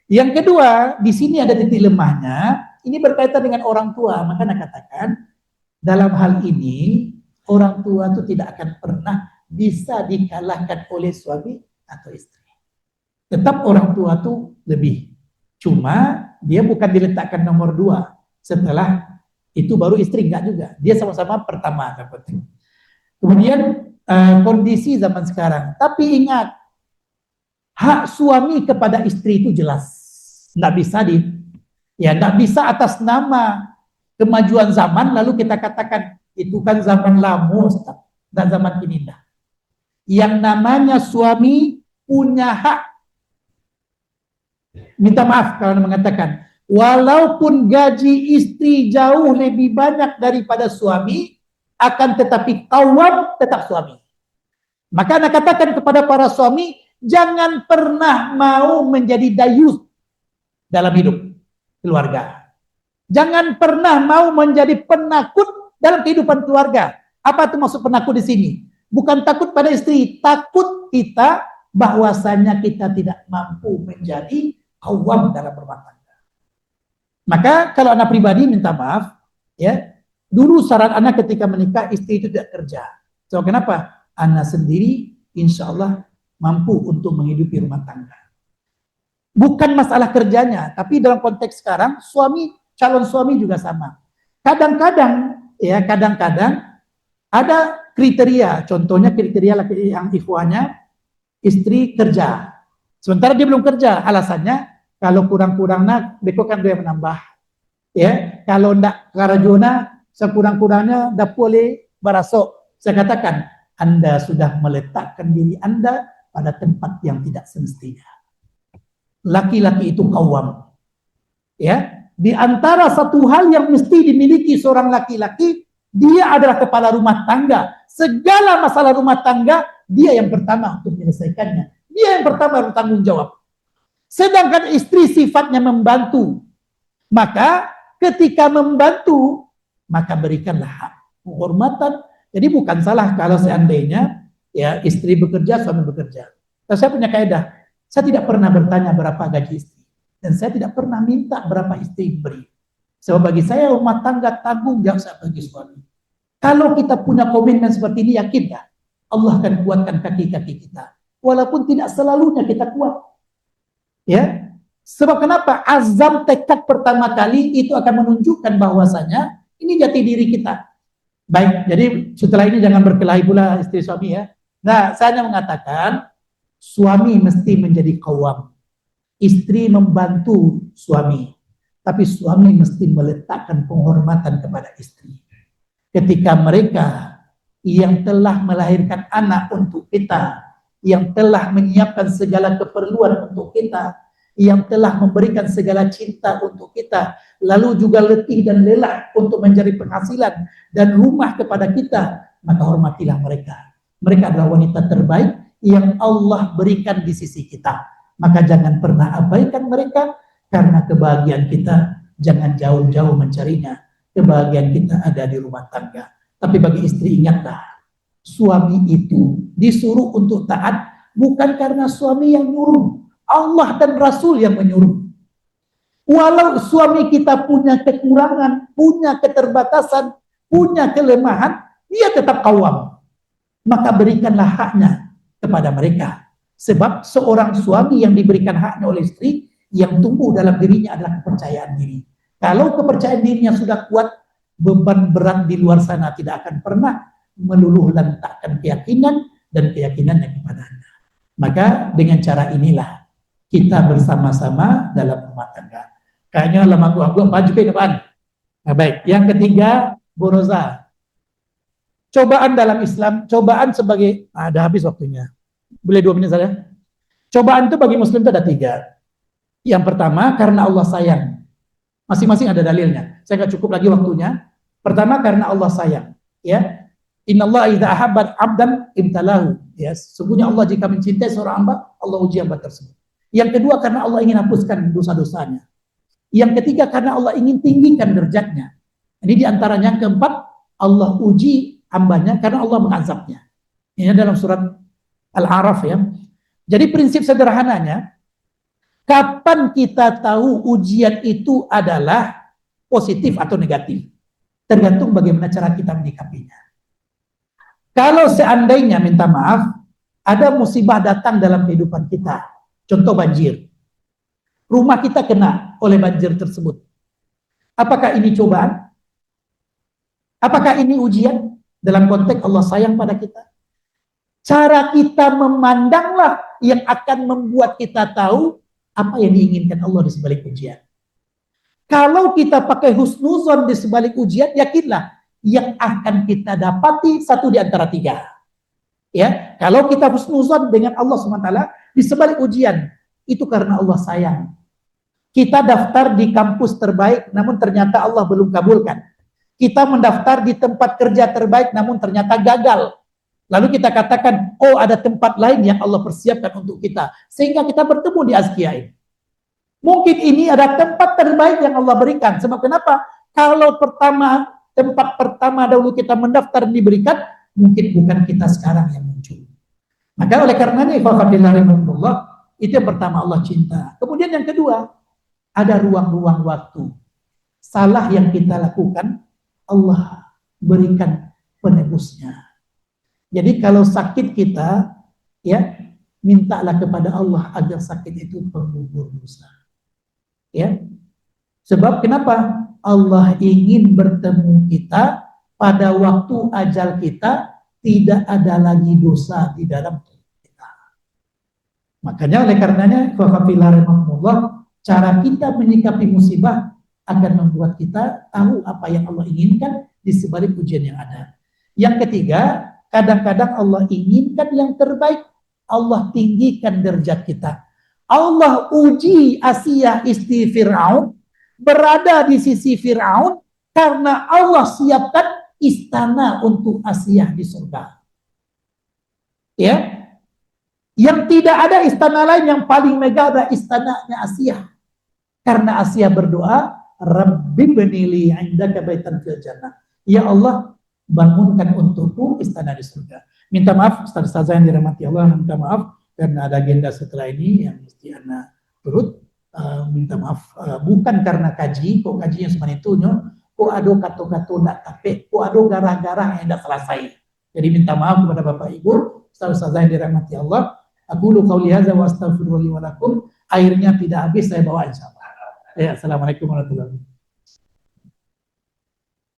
Yang kedua, di sini ada titik lemahnya. Ini berkaitan dengan orang tua. Maka Anda katakan dalam hal ini orang tua itu tidak akan pernah bisa dikalahkan oleh suami atau istri. Tetap orang tua tuh lebih. Cuma dia bukan diletakkan nomor 2. Setelah itu baru istri, enggak juga. Dia sama-sama pertama. Kemudian kondisi zaman sekarang. Tapi ingat, hak suami kepada istri itu jelas. Enggak bisa enggak bisa atas nama kemajuan zaman lalu kita katakan itu kan zaman lama, dan zaman kini enggak. Yang namanya suami punya hak. Minta maaf kalau mengatakan Walaupun gaji istri jauh lebih banyak daripada suami, akan tetapi qawwam tetap suami. Maka Anda katakan kepada para suami, jangan pernah mau menjadi dayus dalam hidup keluarga. Jangan pernah mau menjadi penakut dalam kehidupan keluarga. Apa itu maksud penakut di sini? Bukan takut pada istri, takut kita bahwasanya kita tidak mampu menjadi qawwam dalam rumah tangga. Maka kalau anak pribadi minta maaf, ya, dulu syarat anak ketika menikah istri itu tidak kerja. So kenapa? Anak sendiri insya Allah mampu untuk menghidupi rumah tangga. Bukan masalah kerjanya, tapi dalam konteks sekarang calon suami juga sama. Kadang-kadang ada kriteria, contohnya kriteria laki yang ikhwanya istri kerja. Sementara dia belum kerja, alasannya kalau kurang-kurang nak, beko kan dia menambah. Ya, kalau ndak karajona, sekurang-kurangnya dah boleh barasok. Saya katakan, Anda sudah meletakkan diri Anda pada tempat yang tidak semestinya. Laki-laki itu qawwam. Ya, di antara satu hal yang mesti dimiliki seorang laki-laki, dia adalah kepala rumah tangga. Segala masalah rumah tangga, dia yang pertama untuk menyelesaikannya. Dia yang pertama bertanggung jawab. Sedangkan istri sifatnya membantu. Maka ketika membantu, maka berikanlah hak penghormatan. Jadi bukan salah kalau seandainya ya istri bekerja, suami bekerja. Tapi saya punya kaidah, saya tidak pernah bertanya berapa gaji istri. Dan saya tidak pernah minta berapa istri beri. Sebab bagi saya rumah tangga tanggung jawab saya bagi suami. Kalau kita punya komitmen seperti ini, yakinlah Allah akan kuatkan kaki-kaki kita. Walaupun tidak selalunya kita kuat. Ya, sebab kenapa? Azam tekad pertama kali itu akan menunjukkan bahwasanya ini jati diri kita. Baik, jadi setelah ini jangan berkelahi pula istri suami ya. Nah, saya hanya mengatakan suami mesti menjadi qawwam. Istri membantu suami, tapi suami mesti meletakkan penghormatan kepada istri. Ketika mereka yang telah melahirkan anak untuk kita, yang telah menyiapkan segala keperluan untuk kita, yang telah memberikan segala cinta untuk kita, lalu juga letih dan lelah untuk mencari penghasilan dan rumah kepada kita, maka hormatilah mereka. Mereka adalah wanita terbaik yang Allah berikan di sisi kita. Maka jangan pernah abaikan mereka, karena kebahagiaan kita jangan jauh-jauh mencarinya. Kebahagiaan kita ada di rumah tangga. Tapi bagi istri ingatlah, suami itu disuruh untuk taat bukan karena suami yang nyuruh, Allah dan Rasul yang menyuruh. Walau suami kita punya kekurangan, punya keterbatasan, punya kelemahan, dia tetap qawwam. Maka berikanlah haknya kepada mereka. Sebab seorang suami yang diberikan haknya oleh istri, yang tumbuh dalam dirinya adalah kepercayaan diri. Kalau kepercayaan dirinya sudah kuat, beban berat di luar sana tidak akan pernah meluluh lantakkan keyakinan dan keyakinannya kepada Anda. Maka dengan cara inilah kita bersama-sama dalam rumah tangga. Kayaknya lama gua maju ke depan. Nah, baik, yang ketiga, Bu Roza. Cobaan dalam Islam, cobaan sebagai ada habis waktunya. Boleh 2 menit saja. Cobaan itu bagi muslim itu ada 3. Yang pertama, karena Allah sayang. Masing-masing ada dalilnya. Saya nggak cukup lagi waktunya. Pertama, karena Allah sayang. Ya, Innallaha idza ahabba 'abdan ibtalahu. Ya, sesungguhnya Allah jika mencintai seorang hamba, Allah uji hamba tersebut. Yang kedua, karena Allah ingin hapuskan dosa-dosanya. Yang ketiga, karena Allah ingin tinggikan derajatnya. Ini diantaranya. Yang keempat, Allah uji hambanya karena Allah mengazabnya. Ini dalam surat Al-A'raf ya. Jadi prinsip sederhananya, kapan kita tahu ujian itu adalah positif atau negatif? Tergantung bagaimana cara kita menyikapinya. Kalau seandainya, minta maaf, ada musibah datang dalam kehidupan kita, contoh banjir, rumah kita kena oleh banjir tersebut, apakah ini cobaan? Apakah ini ujian? Dalam konteks Allah sayang pada kita. Cara kita memandanglah yang akan membuat kita tahu apa yang diinginkan Allah di sebalik ujian. Kalau kita pakai husnuzon di sebalik ujian, yakinlah yang akan kita dapati satu di antara 3. Ya, kalau kita husnuzon dengan Allah SWT di sebalik ujian, itu karena Allah sayang. Kita daftar di kampus terbaik, namun ternyata Allah belum kabulkan. Kita mendaftar di tempat kerja terbaik, namun ternyata gagal. Lalu kita katakan, oh ada tempat lain yang Allah persiapkan untuk kita. Sehingga kita bertemu di Azkia ini. Mungkin ini ada tempat terbaik yang Allah berikan. Sebab kenapa? Kalau tempat pertama dahulu kita mendaftar diberikan, mungkin bukan kita sekarang yang muncul. Maka oleh karenanya, itu yang pertama, Allah cinta. Kemudian yang kedua, ada ruang-ruang waktu. Salah yang kita lakukan, Allah berikan penebusnya. Jadi kalau sakit kita, ya, mintalah kepada Allah agar sakit itu penggugur dosa. Ya. Sebab kenapa? Allah ingin bertemu kita pada waktu ajal kita, tidak ada lagi dosa di dalam kita. Makanya oleh karenanya, cara kita menyikapi musibah akan membuat kita tahu apa yang Allah inginkan di sebalik ujian yang ada. Yang ketiga, kadang-kadang Allah inginkan yang terbaik, Allah tinggikan derajat kita. Allah uji Asiyah istri Fir'aun, berada di sisi Fir'aun, karena Allah siapkan istana untuk Asiyah di surga. Ya, yang tidak ada istana lain yang paling megah adalah istananya Asiyah. Karena Asiyah berdoa, Rabbi benili indaka baitan fil jannah. Ya Allah, bangunkan untukku istana di surga. Minta maaf, Ustaz yang dirahmati Allah, minta maaf karena ada agenda setelah ini yang mesti Anda turut. Minta maaf, bukan karena kaji, kok kajinya seperti itu, kok ada kato-kato nak tapi, kok ada garah-garah yang tidak selesai. Jadi minta maaf kepada Bapak Ibu, Ustaz yang dirahmati Allah. Aku lu qauli hadza wa astaghfirullah li wa lakum. Airnya tidak habis, saya bawa insyaallah. Ya, assalamualaikum warahmatullahi wabarakatuh.